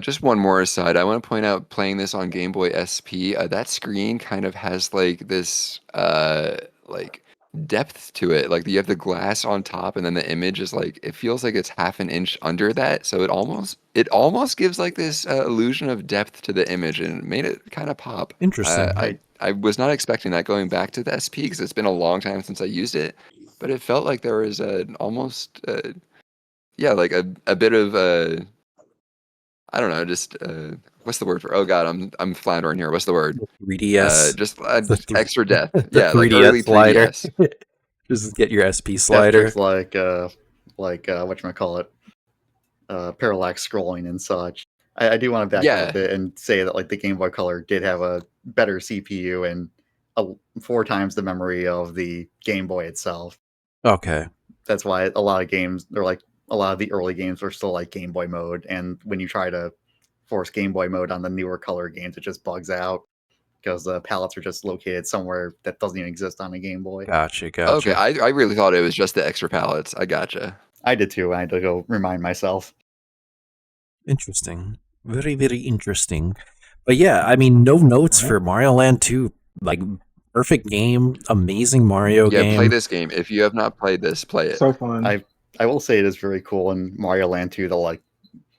Just one more aside. I want to point out, playing this on Game Boy SP, that screen kind of has like this like depth to it. Like you have the glass on top, and then the image is like, it feels like it's half an inch under that. So it almost gives like this illusion of depth to the image, and it made it kind of pop. Interesting. I was not expecting that going back to the SP, because it's been a long time since I used it, but it felt like there was almost like a bit of I don't know, just what's the word for? Oh God, I'm floundering here. What's the word? 3DS. Just extra depth. The Yeah, like 3DS early slider. 3DS. Just get your SP That slider. looks like whatchamacallit, parallax scrolling and such. I do want to back up a bit and say that like the Game Boy Color did have a better CPU and 4 times the memory of the Game Boy itself. Okay. That's why a lot of games, or like a lot of the early games, are still like Game Boy mode, and when you try to force Game Boy mode on the newer Color games, it just bugs out because the palettes are just located somewhere that doesn't even exist on a Game Boy. Gotcha. Okay, I really thought it was just the extra palettes. I gotcha. I did too. I had to go remind myself. Interesting. Very, very interesting. But yeah, I mean, no notes for Mario Land 2. Like, perfect game, amazing Mario game. Yeah, play this game. If you have not played this, play it. So fun. I will say it is very cool in Mario Land 2 that like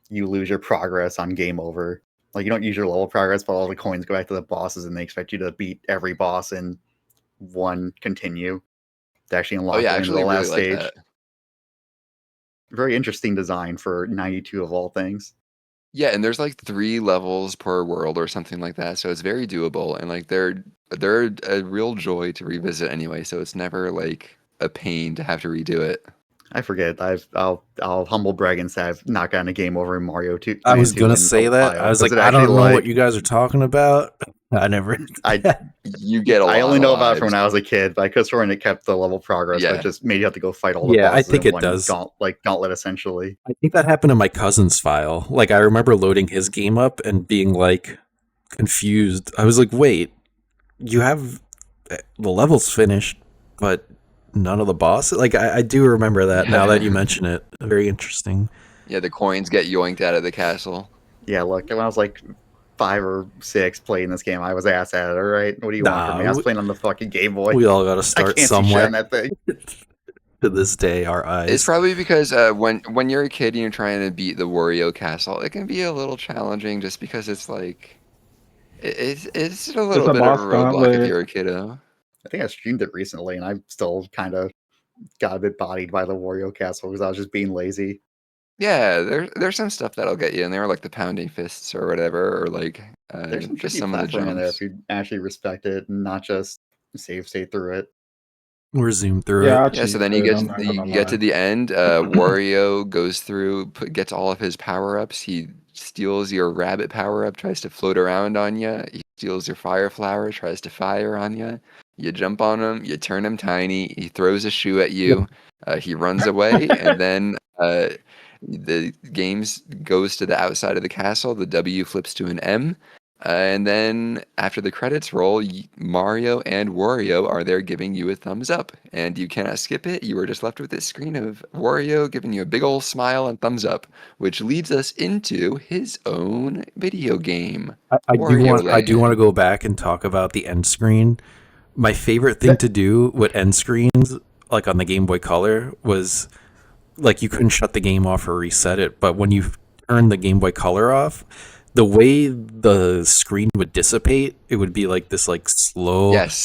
you lose your progress on game over. Like you don't use your level progress, but all the coins go back to the bosses, and they expect you to beat every boss in one continue to actually unlock the actually last really stage. like that. Very interesting design for 92 of all things. Yeah, and there's like 3 levels per world or something like that, so it's very doable, and like they're a real joy to revisit anyway, so it's never like a pain to have to redo it. I forget. I'll humble brag and say I've not gotten a game over in Mario 2. I was gonna say that. I was like, I don't know what you guys are talking about. I never. You get a lot. I only know about it lives. from when I was a kid, but I could have sworn it kept the level progress, but it just made you have to go fight all the Yeah, I bosses think in it one does. Gauntlet, essentially. I think that happened in my cousin's file. Like, I remember loading his game up and being like confused. I was like, wait, you have the levels finished, but none of the bosses? Like, I do remember that now that you mention it. Very interesting. Yeah, the coins get yoinked out of the castle. Yeah, look, when I was like 5 or 6 playing this game, I was ass at it, all right? What do you want from me? I was playing on the fucking Game Boy. We all got to start somewhere. On that thing. To this day, our eyes. It's probably because when you're a kid and you're trying to beat the Wario Castle, it can be a little challenging just because it's like it's a little bit of a roadblock if you're a kiddo. I think I streamed it recently, and I still kind of got a bit bodied by the Wario Castle because I was just being lazy. Yeah, there's some stuff that'll get you in there, like the pounding fists or whatever, or like There's some just tricky some of the platforming in there jumps. if you actually respect it and not just save state through it. Or zoom through Yeah, it. Yeah, so then you get to the end. Wario goes through, gets all of his power ups. He steals your rabbit power up, tries to float around on you. He steals your fire flower, tries to fire on you. You jump on him, you turn him tiny. He throws a shoe at you. He runs away, and then the game goes to the outside of the castle. The W flips to an M. And then after the credits roll, Mario and Wario are there giving you a thumbs up. And you cannot skip it. You are just left with this screen of Wario giving you a big old smile and thumbs up, which leads us into his own video game, Wario I do want to Land. go back and talk about the end screen. My favorite thing That, to do with end screens, like on the Game Boy Color, was like you couldn't shut the game off or reset it, but when you turn the Game Boy Color off, the way the screen would dissipate, it would be like this like a Yes.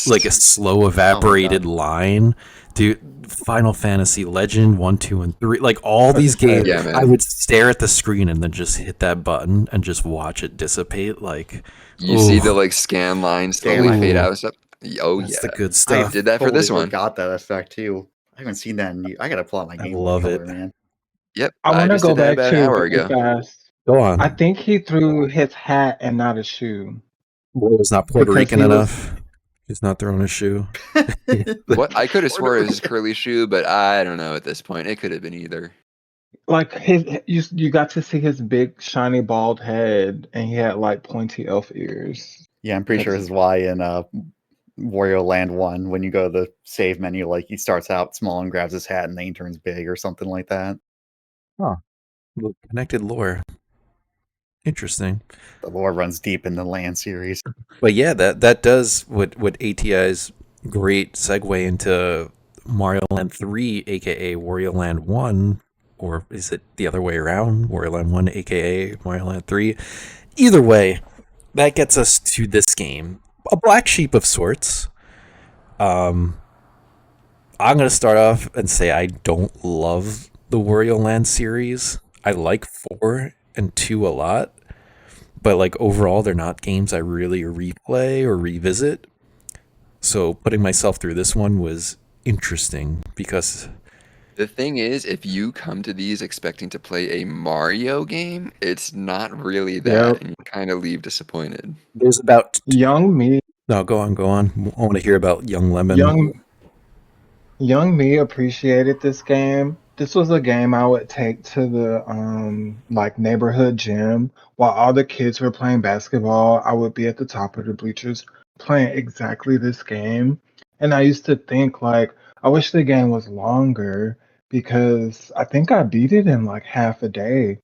slow Oh my evaporated god. line. Dude, Final Fantasy Legend 1, 2, and 3, like all these games, Yeah, I man. would stare at the screen and then just hit that button and just watch it dissipate. Like, You see the oh, like scan line Damn, slowly I fade ooh, out and stuff. Oh that's the yeah. good I stuff. Did that for totally this one. forgot that effect too. I haven't seen that I gotta pull out my I Game Boy love it. Color, man. Yep. I I want to just go did that back about an to hour really ago. fast. Go I on. think he threw his hat and not a shoe Boy was not Puerto because Rican he was enough. He's not throwing a shoe. What I could have swore it Puerto was curly shoe, but I don't know at this point. It could have been either. like his. You got to see his big shiny bald head, and he had like pointy elf ears. Yeah, I'm pretty sure this is why in Wario Land 1, when you go to the save menu, like he starts out small and grabs his hat and then he turns big or something like that. Huh. Connected lore. Interesting. The lore runs deep in the Land series. But yeah, that does what ATI's great segue into Mario Land 3, aka Wario Land 1, or is it the other way around? Wario Land 1, aka Mario Land 3. Either way, that gets us to this game. A black sheep of sorts. Um, I'm going to start off and say I don't love the Wario Land series. I like 4 and 2 a lot, but like overall they're not games I really replay or revisit. So putting myself through this one was interesting because The thing is, if you come to these expecting to play a Mario game, it's not really that, Yep. and you kind of leave disappointed. there's about Young me, no, go on. I want to hear about Young Lemon. young young me appreciated this game. This was a game I would take to the like neighborhood gym while all the kids were playing basketball. I would be at the top of the bleachers playing exactly this game. And I used to think like I wish the game was longer because I think I beat it in like half a day.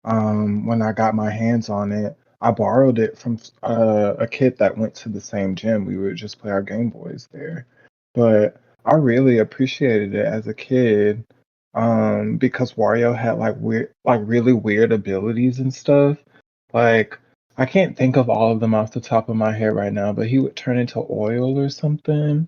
When I got my hands on it. I borrowed it from a kid that went to the same gym. We would just play our Game Boys there. But I really appreciated it as a kid, because Wario had like really weird abilities and stuff. Like I can't think of all of them off the top of my head right now, but he would turn into oil or something.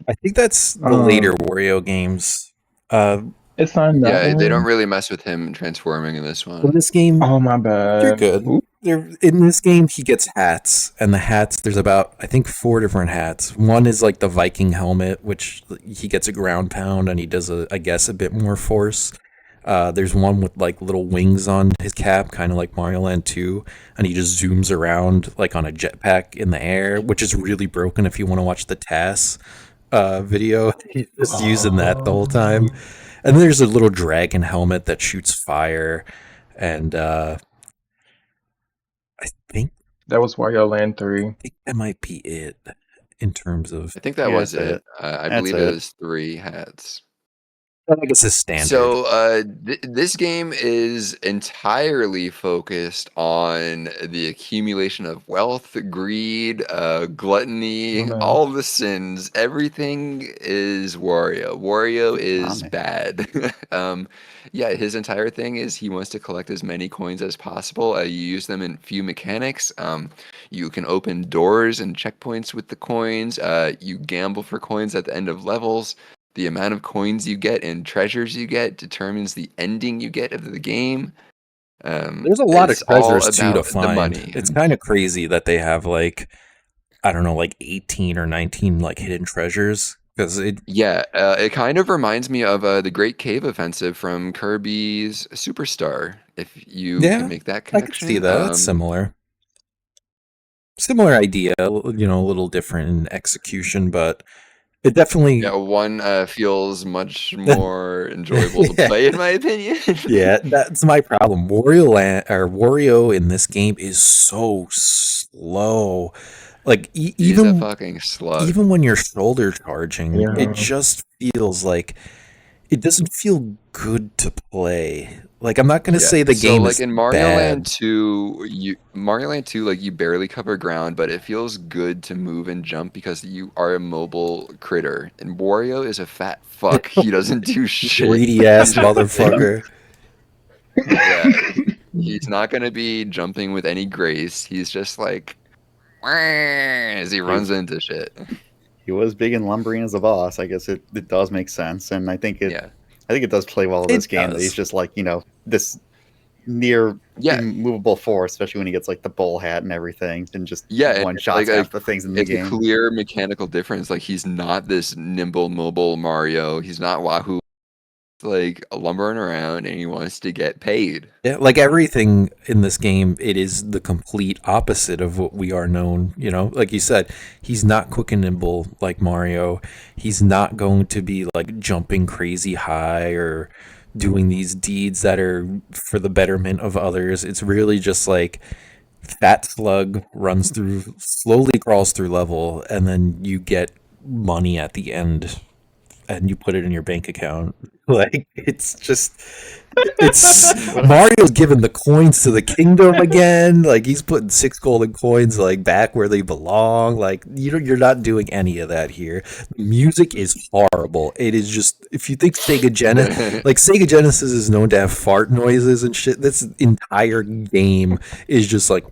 I think that's the later Um, Wario games. Uh, it's not in that Yeah, they don't one. really mess with him transforming in this in one. this game, Oh my you're bad. good. Oop. In this game, he gets hats, and the hats, there's about, I think, 4 different hats. One is like the Viking helmet, which he gets a ground pound and he does, I guess, a bit more force. There's one with like little wings on his cap, kind of like Mario Land 2, and he just zooms around like on a jetpack in the air, which is really broken if you want to watch the TAS video. He's just using that the whole time. Oh. And then there's a little dragon helmet that shoots fire, and I That was Wario Land 3. think that might be it in terms of, I think that Yeah, was that's it. it. I That's believe it it. was 3 hats. I guess, is standard. So, this game is entirely focused on the accumulation of wealth, greed, gluttony, My bad. all the sins. Everything is Wario. Wario is Mommy. bad. Yeah, his entire thing is he wants to collect as many coins as possible. You use them in few mechanics. You can open doors and checkpoints with the coins. You gamble for coins at the end of levels. The amount of coins you get and treasures you get determines the ending you get of the game. There's a lot of It's all treasures too to about the find. money. It's kind of crazy that they have like, I don't know, like 18 or 19 like hidden treasures because it. Yeah, it kind of reminds me of the Great Cave Offensive from Kirby's Superstar, if you can Yeah, make that I could see connection. that. That's similar idea. A little different in execution, but It definitely, Yeah, one feels much more enjoyable to play, in my opinion. yeah, that's my problem. Wario in this game is so slow. Like He's a fucking slug. even when you're shoulder charging, it Yeah. just feels like it doesn't feel good to play. Like I'm not gonna Yeah. say the So game like is in Mario Land bad. 2, Mario Land 2, like you barely cover ground, but it feels good to move and jump because you are a mobile critter. And Wario is a fat fuck. He doesn't do shit. Greedy ass He's just sitting. motherfucker. Yeah, he's not gonna be jumping with any grace. He's just like as he runs into shit. He was big and lumbering as a boss. I guess it does make sense, and Yeah. I think it does play well in this It game that he's does. just like this near Yeah, immovable force, especially when he gets like the bull hat and everything, and just yeah, and one it's shots like half the things in the it's a game. clear mechanical difference. Like he's not this nimble, mobile Mario. He's not Wahoo like lumbering around, and he wants to get paid. Yeah, like everything in this game, it is the complete opposite of what we are known. You know, like you said, he's not quick and nimble like Mario. He's not going to be like jumping crazy high or doing these deeds that are for the betterment of others. It's really just like fat slug runs through, slowly crawls through level, and then you get money at the end and you put it in your bank account. Like it's just it's Mario's giving the coins to the kingdom again. Like he's putting 6 golden coins like back where they belong. Like you're not doing any of that here. The music is horrible. It is just if you think Sega Genesis is known to have fart noises and shit. This entire game is just like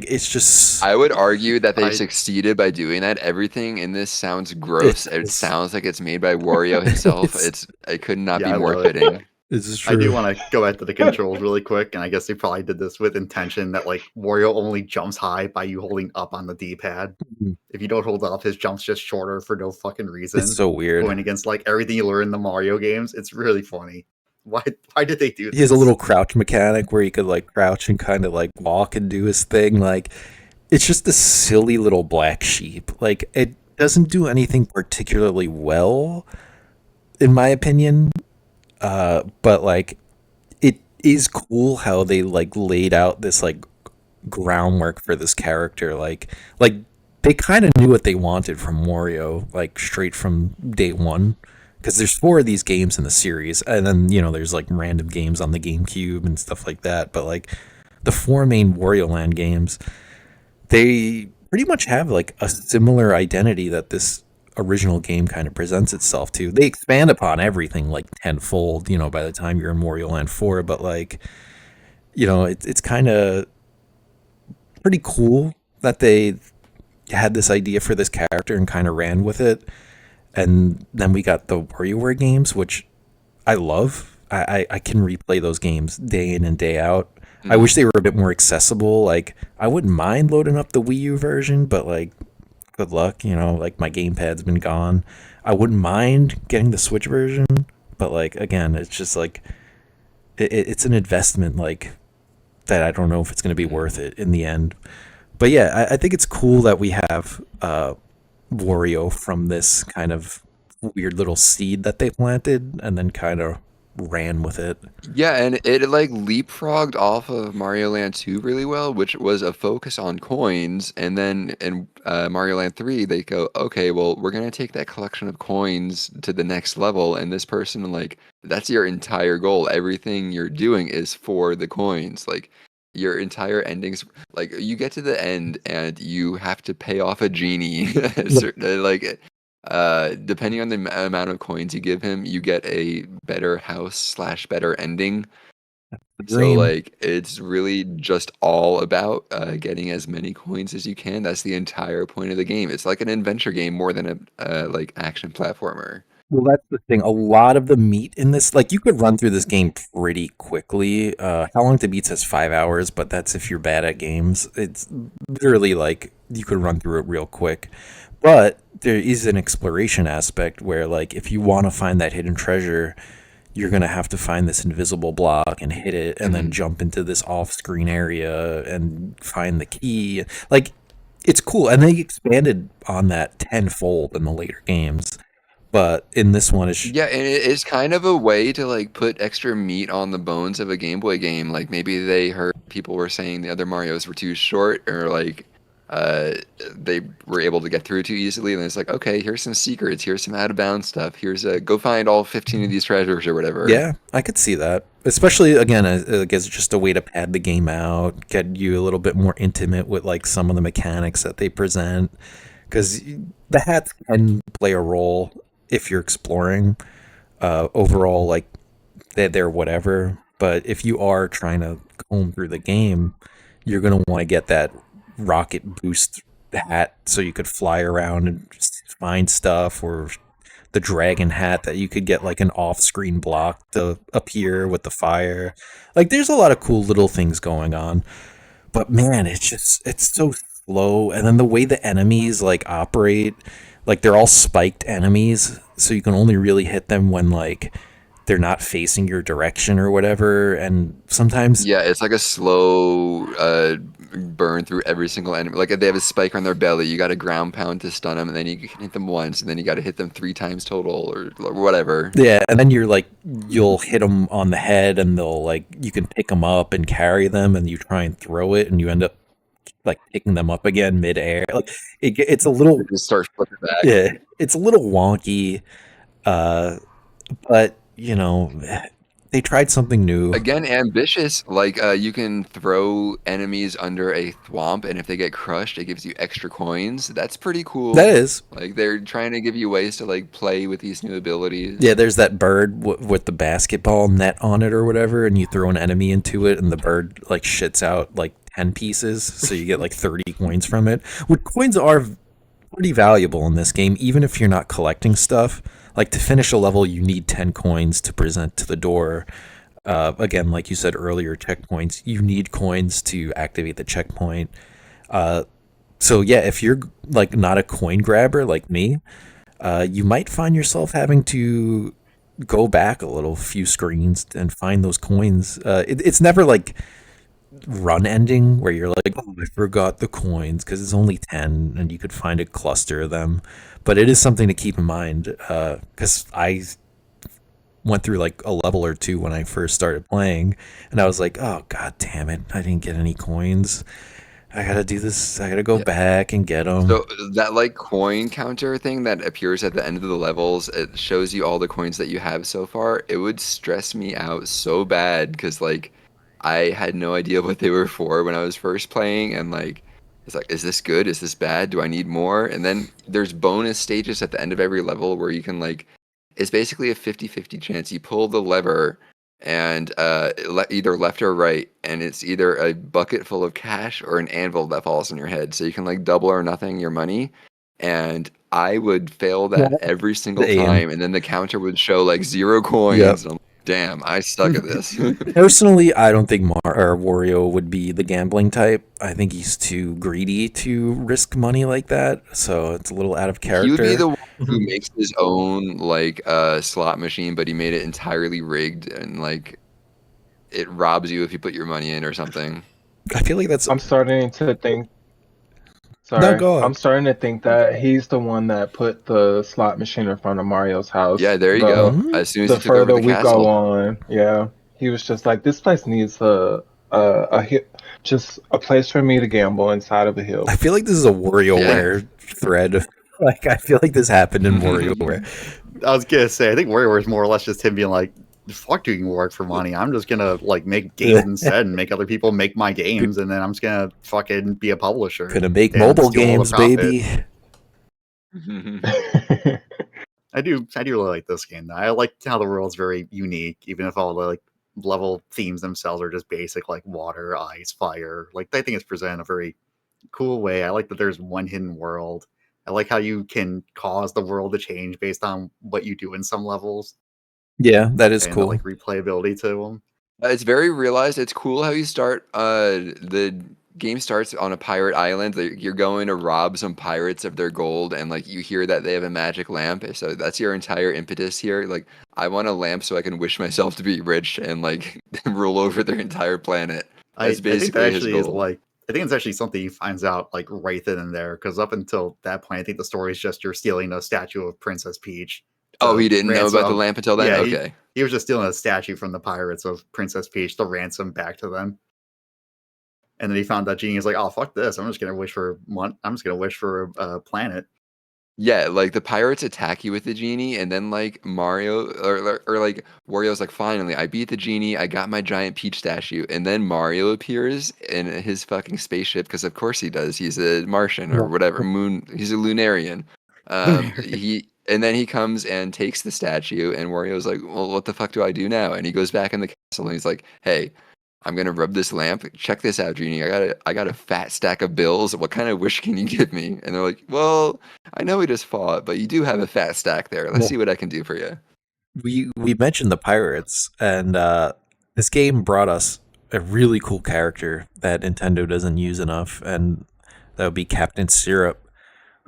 it's just I would argue that they've I- succeeded by doing that. Everything in this sounds gross. It it's, sounds like it's made by Wario himself. it's, It could not Yeah, be I more love it. fitting. it's I do true. want to go back to the controls really quick, and I guess they probably did this with intention that like Wario only jumps high by you holding up on the D-pad. Mhm. If you don't hold up, his jump's just shorter for no fucking reason. It's so weird. Going against like everything you learn in the Mario games, it's really funny. Why did they do this? He has a little crouch mechanic where he could like crouch and kind of like walk and do his thing. Like it's just a silly little black sheep. Like it doesn't do anything particularly well, in my opinion. But like it is cool how they like laid out this like groundwork for this character. Like they kind of knew what they wanted from Wario, like straight from day one. Because there's 4 of these games in the series, and then there's like random games on the GameCube and stuff like that. But like the 4 main Wario Land games, they pretty much have like a similar identity that this original game kind of presents itself to. They expand upon everything like tenfold, by the time you're in Wario Land 4, but like, it's kind of pretty cool that they had this idea for this character and kind of ran with it. And then we got the WarioWare games, which I love. I can replay those games day in and day out. I wish they were a bit more accessible. Like, I wouldn't mind loading up the Wii U version, but like, good luck. Like my gamepad's been gone. I wouldn't mind getting the Switch version, but like, again, it's just like, it's an investment like that. I don't know if it's going to be worth it in the end. But yeah, I think it's cool that we have Wario from this kind of weird little seed that they planted and then kind of ran with it. Yeah, and it like leapfrogged off of Mario Land 2 really well, which was a focus on coins. And then in Mario Land 3, they go, okay, well, we're going to take that collection of coins to the next level. And this person, like, that's your entire goal. Everything you're doing is for the coins. Like, your entire endings, like, you get to the end and you have to pay off a genie. Like, depending on the amount of coins you give him, you get a better house / better ending. So Dream. like it's really just all about getting as many coins as you can. That's the entire point of the game. It's like an adventure game more than a like action platformer. Well, that's the thing. A lot of the meat in this, like you could run through this game pretty quickly. How long to beat says 5 hours, but that's if you're bad at games. It's literally like you could run through it real quick. But there is an exploration aspect where, like, if you want to find that hidden treasure, you're going to have to find this invisible block and hit it and then jump into this off-screen area and find the key. Like, it's cool, and they expanded on that tenfold in the later games. But in this one, it's Yeah, and it's kind of a way to like put extra meat on the bones of a Game Boy game. Like maybe they heard people were saying the other Marios were too short, or like uh, they were able to get through too easily. And it's like, okay, here's some secrets. Here's some out of bounds stuff. Here's go find all 15 of these treasures or whatever. yeah, I could see that. Especially again, I guess just a way to pad the game out, get you a little bit more intimate with like some of the mechanics that they present. Because the hats can play a role if you're exploring. Overall, like they're whatever. But if you are trying to comb through the game, you're gonna want to get that rocket boost hat so you could fly around and just find stuff, or the dragon hat that you could get like an off-screen block to appear with the fire. Like there's a lot of cool little things going on. But man, it's so slow, and then the way the enemies like operate, like they're all spiked enemies, so you can only really hit them when like they're not facing your direction or whatever, and sometimes Yeah, it's like a slow burn through every single enemy. Like if they have a spike on their belly, you got to ground pound to stun them, and then you can hit them once, and then you got to hit them 3 times total, or whatever. yeah, and then you'll hit them on the head, and they'll like you can pick them up and carry them, and you try and throw it, and you end up like picking them up again midair. Like it's a little, You just start flipping back. yeah, it's a little wonky, uh, but you know, they tried something new. Again, ambitious. Like you can throw enemies under a thwomp, and if they get crushed, it gives you extra coins. That's pretty cool. That is, Like they're trying to give you ways to like play with these new abilities. yeah. There's that bird with the basketball net on it or whatever, and you throw an enemy into it, and the bird like shits out like 10 pieces, so you get like 30 coins from it. Which coins are pretty valuable in this game, even if you're not collecting stuff. Like to finish a level, you need 10 coins to present to the door. Again, like you said earlier, checkpoints, you need coins to activate the checkpoint. So yeah, if you're like not a coin grabber like me, you might find yourself having to go back a little few screens and find those coins. It's never like run ending where you're like, oh, I forgot the coins, because it's only 10 and you could find a cluster of them. But it is something to keep in mind, because I went through like a level or two when I first started playing, and I was like, oh god damn it, I didn't get any coins. I gotta do this, I gotta go Yeah. back and get them. So that like coin counter thing that appears at the end of the levels, it shows you all the coins that you have so far. It would stress me out so bad because like I had no idea what they were for when I was first playing, and like it's like, is this good? Is this bad? Do I need more? And then there's bonus stages at the end of every level where you can like, it's basically a 50-50 chance. You pull the lever and either left or right, and it's either a bucket full of cash or an anvil that falls on your head. So you can like double or nothing your money. And I would fail that every single Damn. time, and then the counter would show like 0 coins. Yep. And I'm like, damn, I suck at this. Personally, I don't think Wario would be the gambling type. I think he's too greedy to risk money like that, so it's a little out of character. He would be the one who makes his own like slot machine, but he made it entirely rigged, and like it robs you if you put your money in or something. I feel like that's I'm starting to think. No, Sorry, go on. I'm starting to think that he's the one that put the slot machine in front of Mario's house. Yeah, there you The- go. As soon as The he took over further the we castle. go on, yeah, he was just like, this place needs just a place for me to gamble inside of a hill. I feel like this is a WarioWare thread. Like I feel like this happened in WarioWare. I was gonna say, I think WarioWare is more or less just him being like, fuck doing work for money. I'm just gonna like make games instead and make other people make my games, and then I'm just gonna fucking be a publisher. Gonna make and mobile steal all the games, profit. baby. I do really like this game. I like how the world's very unique, even if all the like level themes themselves are just basic, like water, ice, fire. Like I think it's presented in a very cool way. I like that there's one hidden world. I like how you can cause the world to change based on what you do in some levels. Yeah, that is and cool. the, like replayability to them. It's very realized. It's cool how you start. The game starts on a pirate island. You're going to rob some pirates of their gold, and like you hear that they have a magic lamp. So that's your entire impetus here. Like, I want a lamp so I can wish myself to be rich and like rule over their entire planet. I That's think basically that his actually is goal. like I think it's actually something he finds out like right then and there, because up until that point, I think the story is just you're stealing a statue of Princess Peach. Oh, to he didn't know about the ransom- lamp until then? Yeah, Okay. he was just stealing a statue from the pirates of Princess Peach to ransom back to them. And then he found that genie. He's like, "Oh, fuck this! I'm just gonna wish for one. I'm just gonna wish for a planet." Yeah, like the pirates attack you with the genie, and then like Mario or like Wario's like, finally, I beat the genie, I got my giant Peach statue, and then Mario appears in his fucking spaceship because of course he does. He's a Martian or whatever moon. He's a Lunarian. And then he comes and takes the statue, and Wario's like, well, what the fuck do I do now? And he goes back in the castle, and he's like, hey, I'm gonna rub this lamp. Check this out, Genie. I got a fat stack of bills. What kind of wish can you give me? And they're like, well, I know we just fought, but you do have a fat stack there. Let's see what I can do for you. We mentioned the pirates, and this game brought us a really cool character that Nintendo doesn't use enough, and that would be Captain Syrup,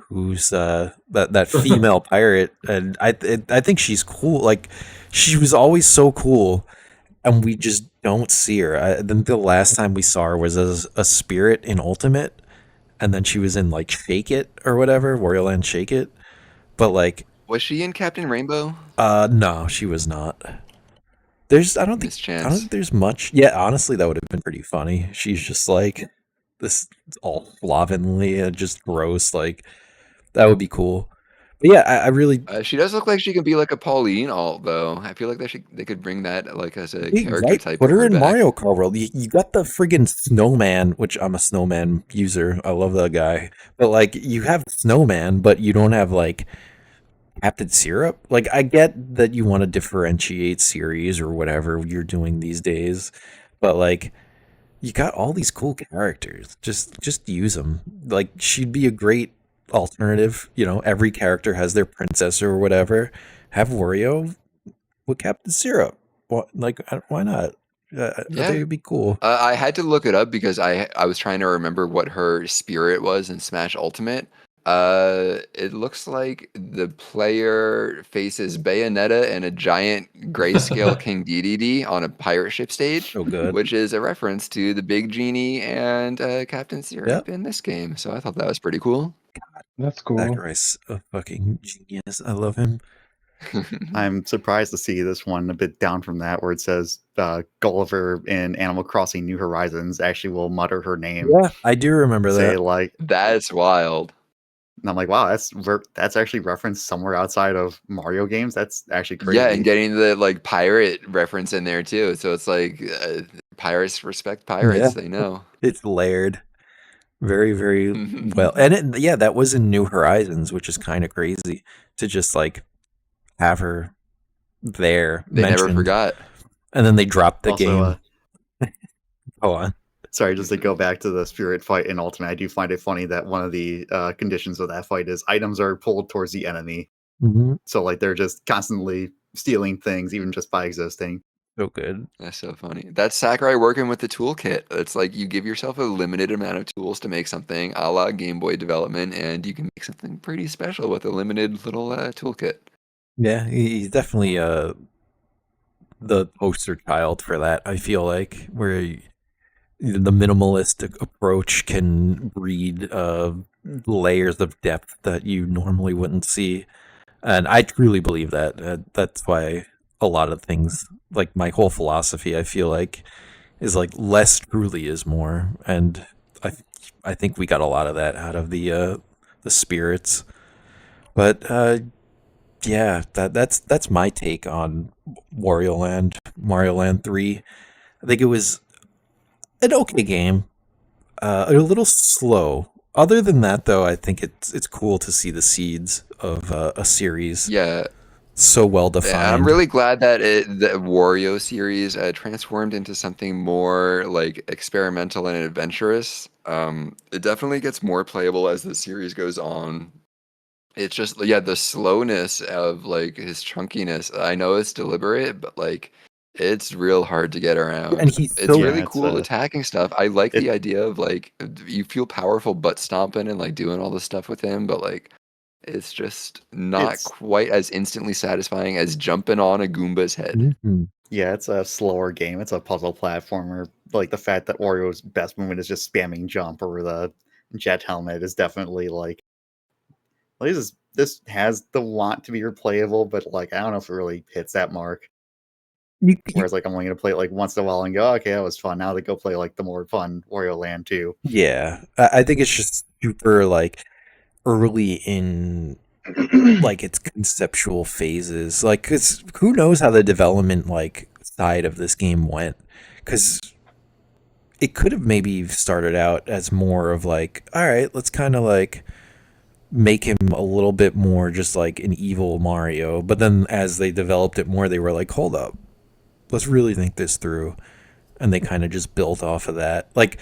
who's that female pirate, and I think she's cool. Like, she was always so cool, and we just don't see her. I think the last time we saw her was as a spirit in Ultimate, and then she was in like Shake It or whatever, Wario Land Shake It. But like, Was she in Captain Rainbow? no, she was not. I don't think there's much. Yeah, honestly, that would have been pretty funny. She's just like this all slovenly and just gross. Like, that would be cool. But yeah, I really She does look like she can be like a Pauline alt, though. I feel like they could bring that like as a character type. put of her in back. Mario Kart World. You got the friggin' Snowman, which I'm a Snowman user. I love that guy. But like, you have Snowman, but you don't have like Captain Syrup. Like, I get that you want to differentiate series or whatever you're doing these days, but like, you got all these cool characters. Just use them. Like, she'd be a great alternative. You know, every character has their princess or whatever. Have Wario with Captain Syrup. Why not? I think it'd be cool. I had to look it up because I was trying to remember what her spirit was in Smash Ultimate. It looks like the player faces Bayonetta and a giant grayscale King Dedede on a pirate ship stage, So good. which is a reference to the Big Genie and Captain Syrup in this game. So I thought that was pretty cool. That's cool. Sakurai's a fucking genius. I love him. I'm surprised to see this one a bit down from that, where it says Gulliver in Animal Crossing New Horizons actually will mutter her name. Yeah, I do remember Say that. like, That's wild. and I'm like, wow, that's actually referenced somewhere outside of Mario games. That's actually crazy. Yeah, and getting the like pirate reference in there too. So it's like pirates respect pirates. Yeah. They know. It's layered very, very well. And that was in New Horizons, which is kind of crazy to just like have her there. They never mentioned. forgot. And then they dropped the Also, game. Go on. Sorry, just to go back to the spirit fight in Ultimate, I do find it funny that one of the conditions of that fight is items are pulled towards the enemy. Mm-hmm. So like they're just constantly stealing things, even just by existing. So good. That's so funny. That's Sakurai working with the toolkit. It's like you give yourself a limited amount of tools to make something, a la Game Boy development, and you can make something pretty special with a limited little toolkit. Yeah, he's definitely the poster child for that. I feel like where the minimalist approach can breed layers of depth that you normally wouldn't see, and I truly believe that. That's why a lot of things, like my whole philosophy, I feel like, is like less truly is more, and I think we got a lot of that out of the spirits, but. Yeah, that's my take on Wario Land, Mario Land 3. I think it was an okay game, a little slow. Other than that, though, I think it's cool to see the seeds of a series. Yeah, so well defined. Yeah, I'm really glad that the Wario series transformed into something more like experimental and adventurous. It definitely gets more playable as the series goes on. It's just, the slowness of like his chunkiness. I know it's deliberate, but like it's real hard to get around. And he's it's so- really Yeah, cool it's, attacking stuff. I like the idea of like you feel powerful butt stomping and like doing all this stuff with him, but like It's just not It's- quite as instantly satisfying as jumping on a Goomba's head. Mhm. Yeah, it's a slower game. It's a puzzle platformer. Like the fact that Wario's best movement is just spamming jump over the jet helmet is definitely like this has the want to be replayable, but like I don't know if it really hits that mark. Whereas like I'm only gonna play it like once in a while and go, okay, that was fun. Now to go play like the more fun Wario Land 2. Yeah, I think it's just super like early in like its conceptual phases. Like, cause who knows how the development like side of this game went? Because it could have maybe started out as more of like, all right, let's kind of like make him a little bit more just like an evil Mario. But then as they developed it more, they were like, hold up, let's really think this through. And they kind of just built off of that. Like,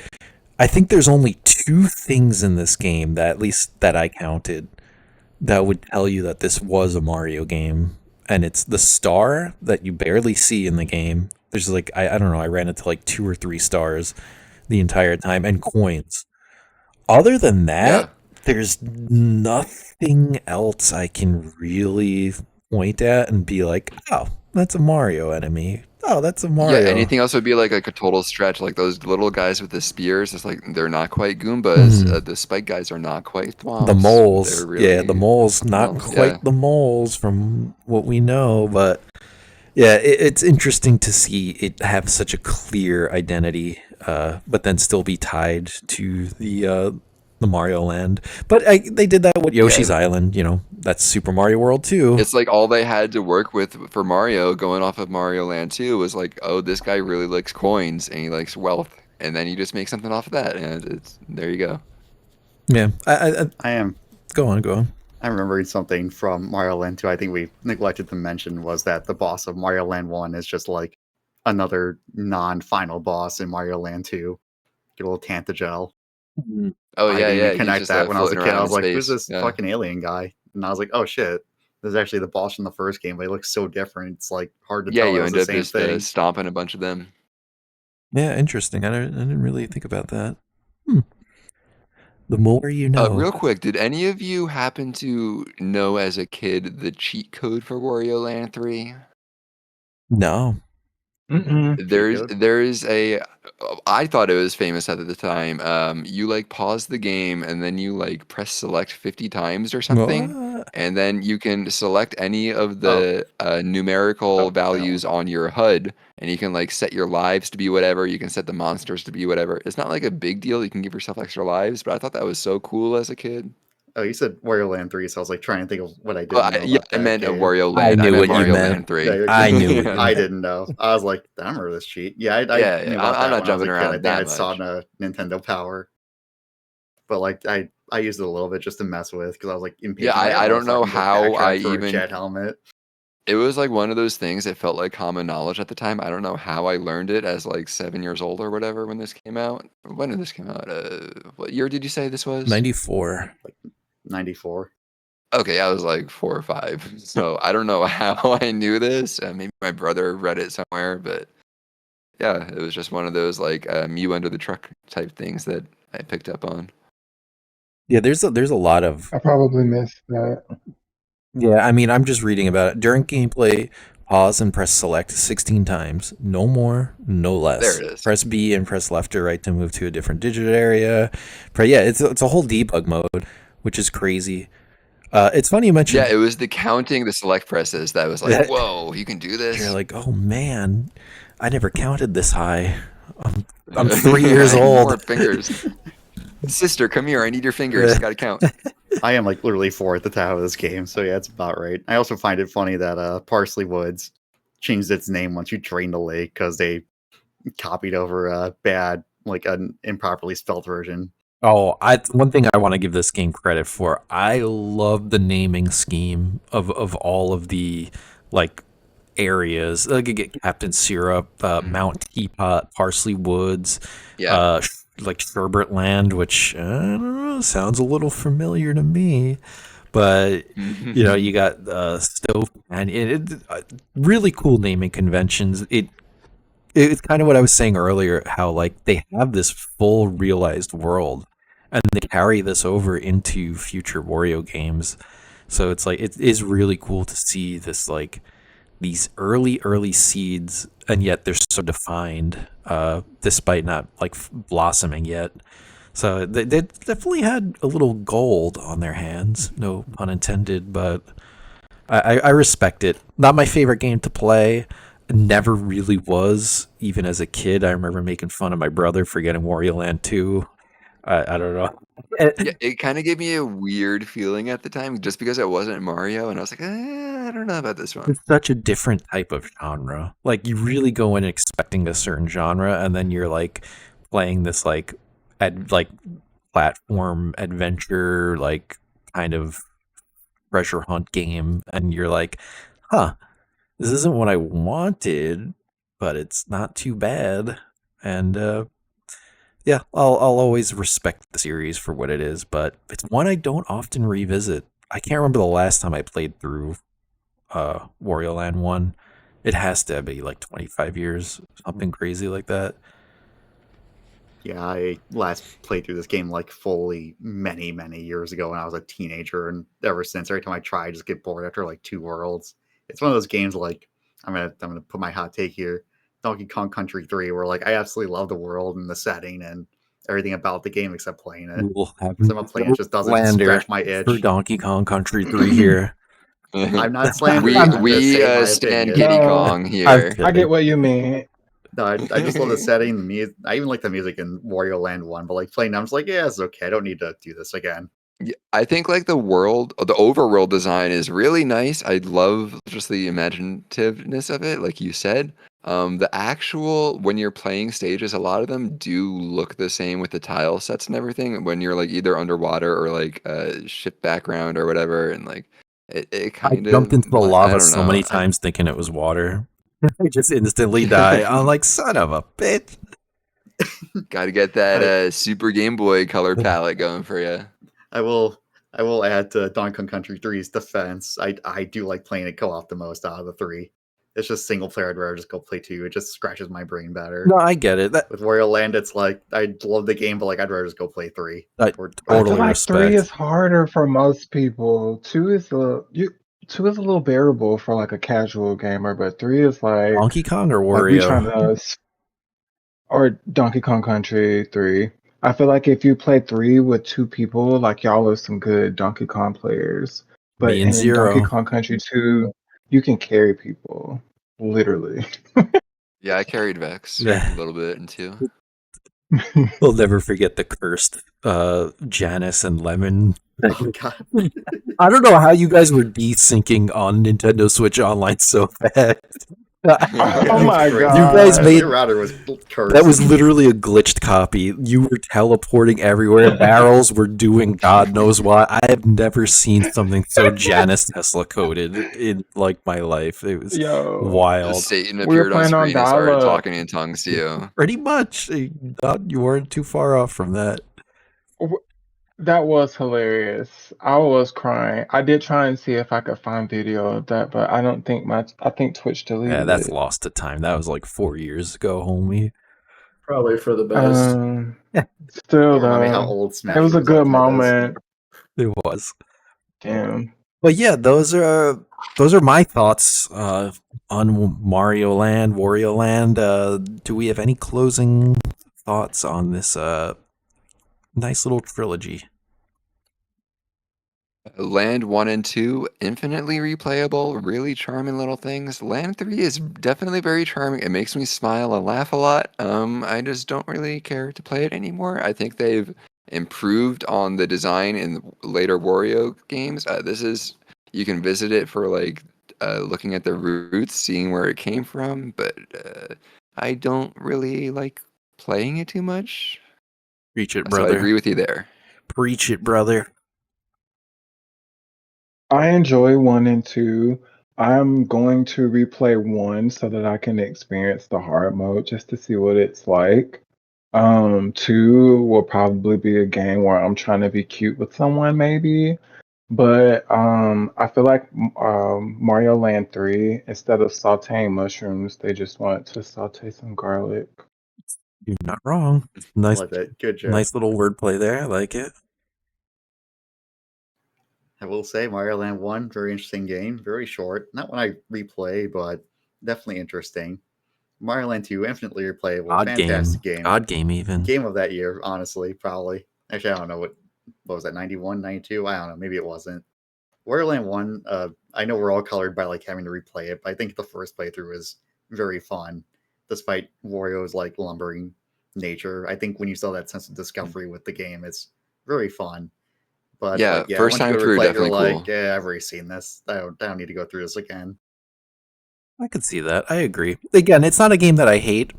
I think there's only two things in this game that at least that I counted that would tell you that this was a Mario game. And it's the star that you barely see in the game. There's like, I don't know, I ran into like 2 or 3 stars the entire time, and coins. Other than that, Yeah. there's nothing else I can really point at and be like, oh, that's a Mario enemy. Oh, that's a Mario. Yeah, anything else would be like a total stretch. Like those little guys with the spears, it's like they're not quite Goombas. Mhm. The spike guys are not quite Thwomps. The moles. They're really Yeah, the moles. Not else, quite yeah. the moles from what we know, but yeah, it's interesting to see it have such a clear identity, but then still be tied to the Mario Land. But they did that with Yoshi's Island. You know, that's Super Mario World too. It's like all they had to work with for Mario going off of Mario Land 2 was like, oh, this guy really likes coins and he likes wealth. And then you just make something off of that, and it's there you go. Yeah, I am go on. I'm remembering something from Mario Land 2 I think we neglected to mention was that the boss of Mario Land 1 is just like another non-final boss in Mario Land 2. Get a little Tantagel. Oh, I yeah, didn't yeah. even connect He's just that when I was a floating kid. I around was in like, who's space. this Yeah. fucking alien guy? And I was like, oh shit. This is actually the boss from the first game, but he looks so different. It's like hard to Yeah, tell you it was end the up same just thing. stomping a bunch of them. Yeah, interesting. I didn't really think about that. The more you know. Real quick, did any of you happen to know as a kid the cheat code for Wario Land 3? No. Mm-mm. There's a I thought it was famous at the time. You like pause the game and then you like press select 50 times or something, What? and then you can select any of the numerical Oh, that values on your HUD, and you can like set your lives to be whatever. You can set the monsters to be whatever. It's not like a big deal. You can give yourself extra lives, but I thought that was so cool as a kid. Oh, you said Wario Land 3, so I was like trying to think of what I Oh, didn't know about I that meant a game. Wario I Land. I knew meant what you Mario meant. Land 3. Yeah, you're I good. knew what you I meant. didn't know. I was like, I remember this cheat. Yeah, I Yeah, knew yeah, about I'm that not when I was a jumping kid. around I it think I that saw it much. on a Nintendo Power. But like I used it a little bit just to mess with because I was like impatient. Yeah, Like, I don't know fucking go how I backtrack for a even. jet helmet. It was like one of those things that felt like common knowledge at the time. I don't know how I learned it as like 7 years old or whatever when this came out. When did this come out? What year did you say this was? 94. 94. Okay, I was like 4 or 5. So I don't know how I knew this. Maybe my brother read it somewhere, but yeah, it was just one of those like you under the truck type things that I picked up on. Yeah, there's a lot of. I probably missed that. Yeah, I mean, I'm just reading about it. During gameplay, pause and press select 16 times. No more, no less. There it is. Press B and press left or right to move to a different digit area. Yeah, it's a whole debug mode, which is crazy. It's funny you mentioned. Yeah, it was the counting the select presses that was like, whoa, you can do this. You're like, oh man, I never counted this high. I'm 3 years I need old. More fingers. Sister, come here. I need your fingers. Got to count. I am like literally 4 at the top of this game, so yeah, it's about right. I also find it funny that Parsley Woods changed its name once you drain the lake because they copied over a bad, like an improperly spelled version. Oh, one thing I want to give this game credit for. I love the naming scheme of all of the like areas. Like you get Captain Syrup, Mount Teapot, Parsley Woods, Yeah. like Sherbert Land, which I don't know, sounds a little familiar to me. But you know, you got Stove and really cool naming conventions. It's kind of what I was saying earlier, how like they have this full realized world and they carry this over into future Wario games. So it's like it is really cool to see this like these early seeds, and yet they're so defined, despite not like blossoming yet. So they definitely had a little gold on their hands, no pun intended, but I respect it. Not my favorite game to play. Never really was, even as a kid. I remember making fun of my brother for getting Wario Land 2. I don't know. Yeah, it kind of gave me a weird feeling at the time, just because it wasn't Mario, and I was like, I don't know about this one. It's such a different type of genre. Like you really go in expecting a certain genre, and then you're like playing this like like platform adventure, like kind of treasure hunt game, and you're like, huh, this isn't what I wanted, but it's not too bad. And yeah, I'll always respect the series for what it is, but it's one I don't often revisit. I can't remember the last time I played through Wario Land 1. It has to be like 25 years, something crazy like that. Yeah, I last played through this game like fully many, many years ago when I was a teenager, and ever since, every time I try, I just get bored after like 2 worlds. It's one of those games like I'm gonna put my hot take here, Donkey Kong Country 3, where like I absolutely love the world and the setting and everything about the game except playing it. We'll have Someone playing it just doesn't Lander scratch my for itch. Donkey Kong Country 3 here. I'm not slandering. we I'm just we saying my stand opinion. Kitty No. Kong I'm here. I get what you mean. No, I just love the setting, the music. I even like the music in Wario Land 1, but like playing, I'm just like, yeah, it's okay. I don't need to do this again. Yeah, I think like the overworld design is really nice. I love just the imaginativeness of it, like you said. The actual when you're playing stages, a lot of them do look the same with the tile sets and everything. When you're like either underwater or like a ship background or whatever, and like it I kind jumped of into the like I lava don't so know. many times thinking it was water. I just instantly die. I'm like, son of a bitch. Got to get that Super Game Boy color palette going for you. I will add to Donkey Kong Country 3's defense. I do like playing it co-op the most out of the three. It's just single player. I'd rather just go play 2. It just scratches my brain better. No, I get it. With Wario Land, it's like I love the game, but like I'd rather just go play 3. I I totally feel like respect. 3 is harder for most people. 2 is two is a little bearable for like a casual gamer, but 3 is like Donkey Kong or we trying Wario? to or Donkey Kong Country 3. I feel like if you play 3 with 2 people, like y'all are some good Donkey Kong players. But Me and in Donkey Zero. Kong Country 2, you can carry people. Literally. Yeah, I carried Vex Yeah. a little bit in 2. We'll never forget the cursed Janice and Lemon. Oh god. I don't know how you guys were desyncing on Nintendo Switch Online so fast. Oh my Crazy. god. You guys made- Your router was cursed. That was literally a glitched copy. You were teleporting everywhere. Barrels were doing God knows what. I have never seen something so Janice Tesla coded in like my life. It was Yo. wild. Just Satan We were appeared on playing on screen and started dial-up. talking in tongues to you. Pretty much. You weren't too far off from that. That was hilarious. I was crying. I did try and see if I could find video of that, but I don't think I think Twitch deleted Yeah, that's it. lost to time. That was like 4 years ago, homie. Probably for the best. Still Don't remind me how though. old Smash It was a after good this. moment. It was. Damn. But yeah, those are my thoughts on Mario Land, Wario Land. Do we have any closing thoughts on this nice little trilogy? Land 1 and 2, infinitely replayable, really charming little things. Land 3 is definitely very charming. It makes me smile and laugh a lot. I just don't really care to play it anymore. I think they've improved on the design in later Wario games. You can visit it for like looking at the roots, seeing where it came from, but I don't really like playing it too much. Preach it, So I brother. agree with you there. Preach it, brother. I enjoy 1 and 2. I'm going to replay 1 so that I can experience the hard mode just to see what it's like. 2 will probably be a game where I'm trying to be cute with someone maybe. But I feel like Mario Land 3, instead of sauteing mushrooms, they just want to saute some garlic. You're not wrong. Nice, Like that. Good job. nice little wordplay there. I like it. I will say Mario Land 1, very interesting game, very short. Not one I replay, but definitely interesting. Mario Land 2, infinitely replayable, Odd fantastic game. game. Odd game even. Game of that year, honestly, probably. Actually, I don't know what was that, 91, 92? I don't know, maybe it wasn't. Wario Land 1, I know we're all colored by like having to replay it, but I think the first playthrough is very fun, despite Wario's like lumbering nature. I think when you still have that sense of discovery with the game, it's very fun. But Yeah, like, first once you time go through, replay it, you're definitely like, cool. yeah, I've already seen this. I don't need to go through this again. I could see that. I agree. Again, it's not a game that I hate.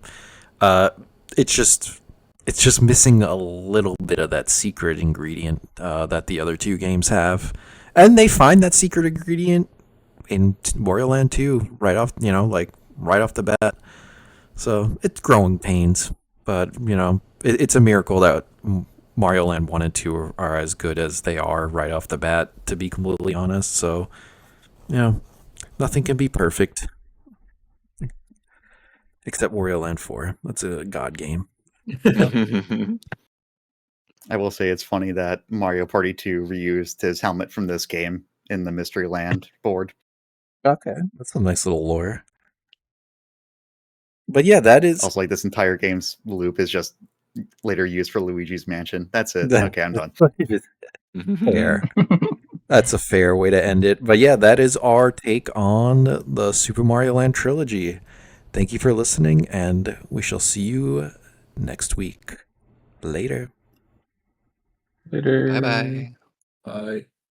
Uh, it's just missing a little bit of that secret ingredient that the other two games have, and they find that secret ingredient in Wario Land 2 right off, right off the bat. So it's growing pains, but it's a miracle that Mario Land 1 and 2 are as good as they are right off the bat, to be completely honest. So, nothing can be perfect except Wario Land 4. That's a god game. I will say it's funny that Mario Party 2 reused his helmet from this game in the Mystery Land board. Okay, that's a nice little lore. But yeah, that is Also, like this entire game's loop is just later used for Luigi's Mansion. That's it. that- Okay, I'm done. fair. That's a fair way to end it. But yeah, that is our take on the Super Mario Land trilogy. Thank you for listening, and we shall see you next week. Later. Later. Bye bye. Bye.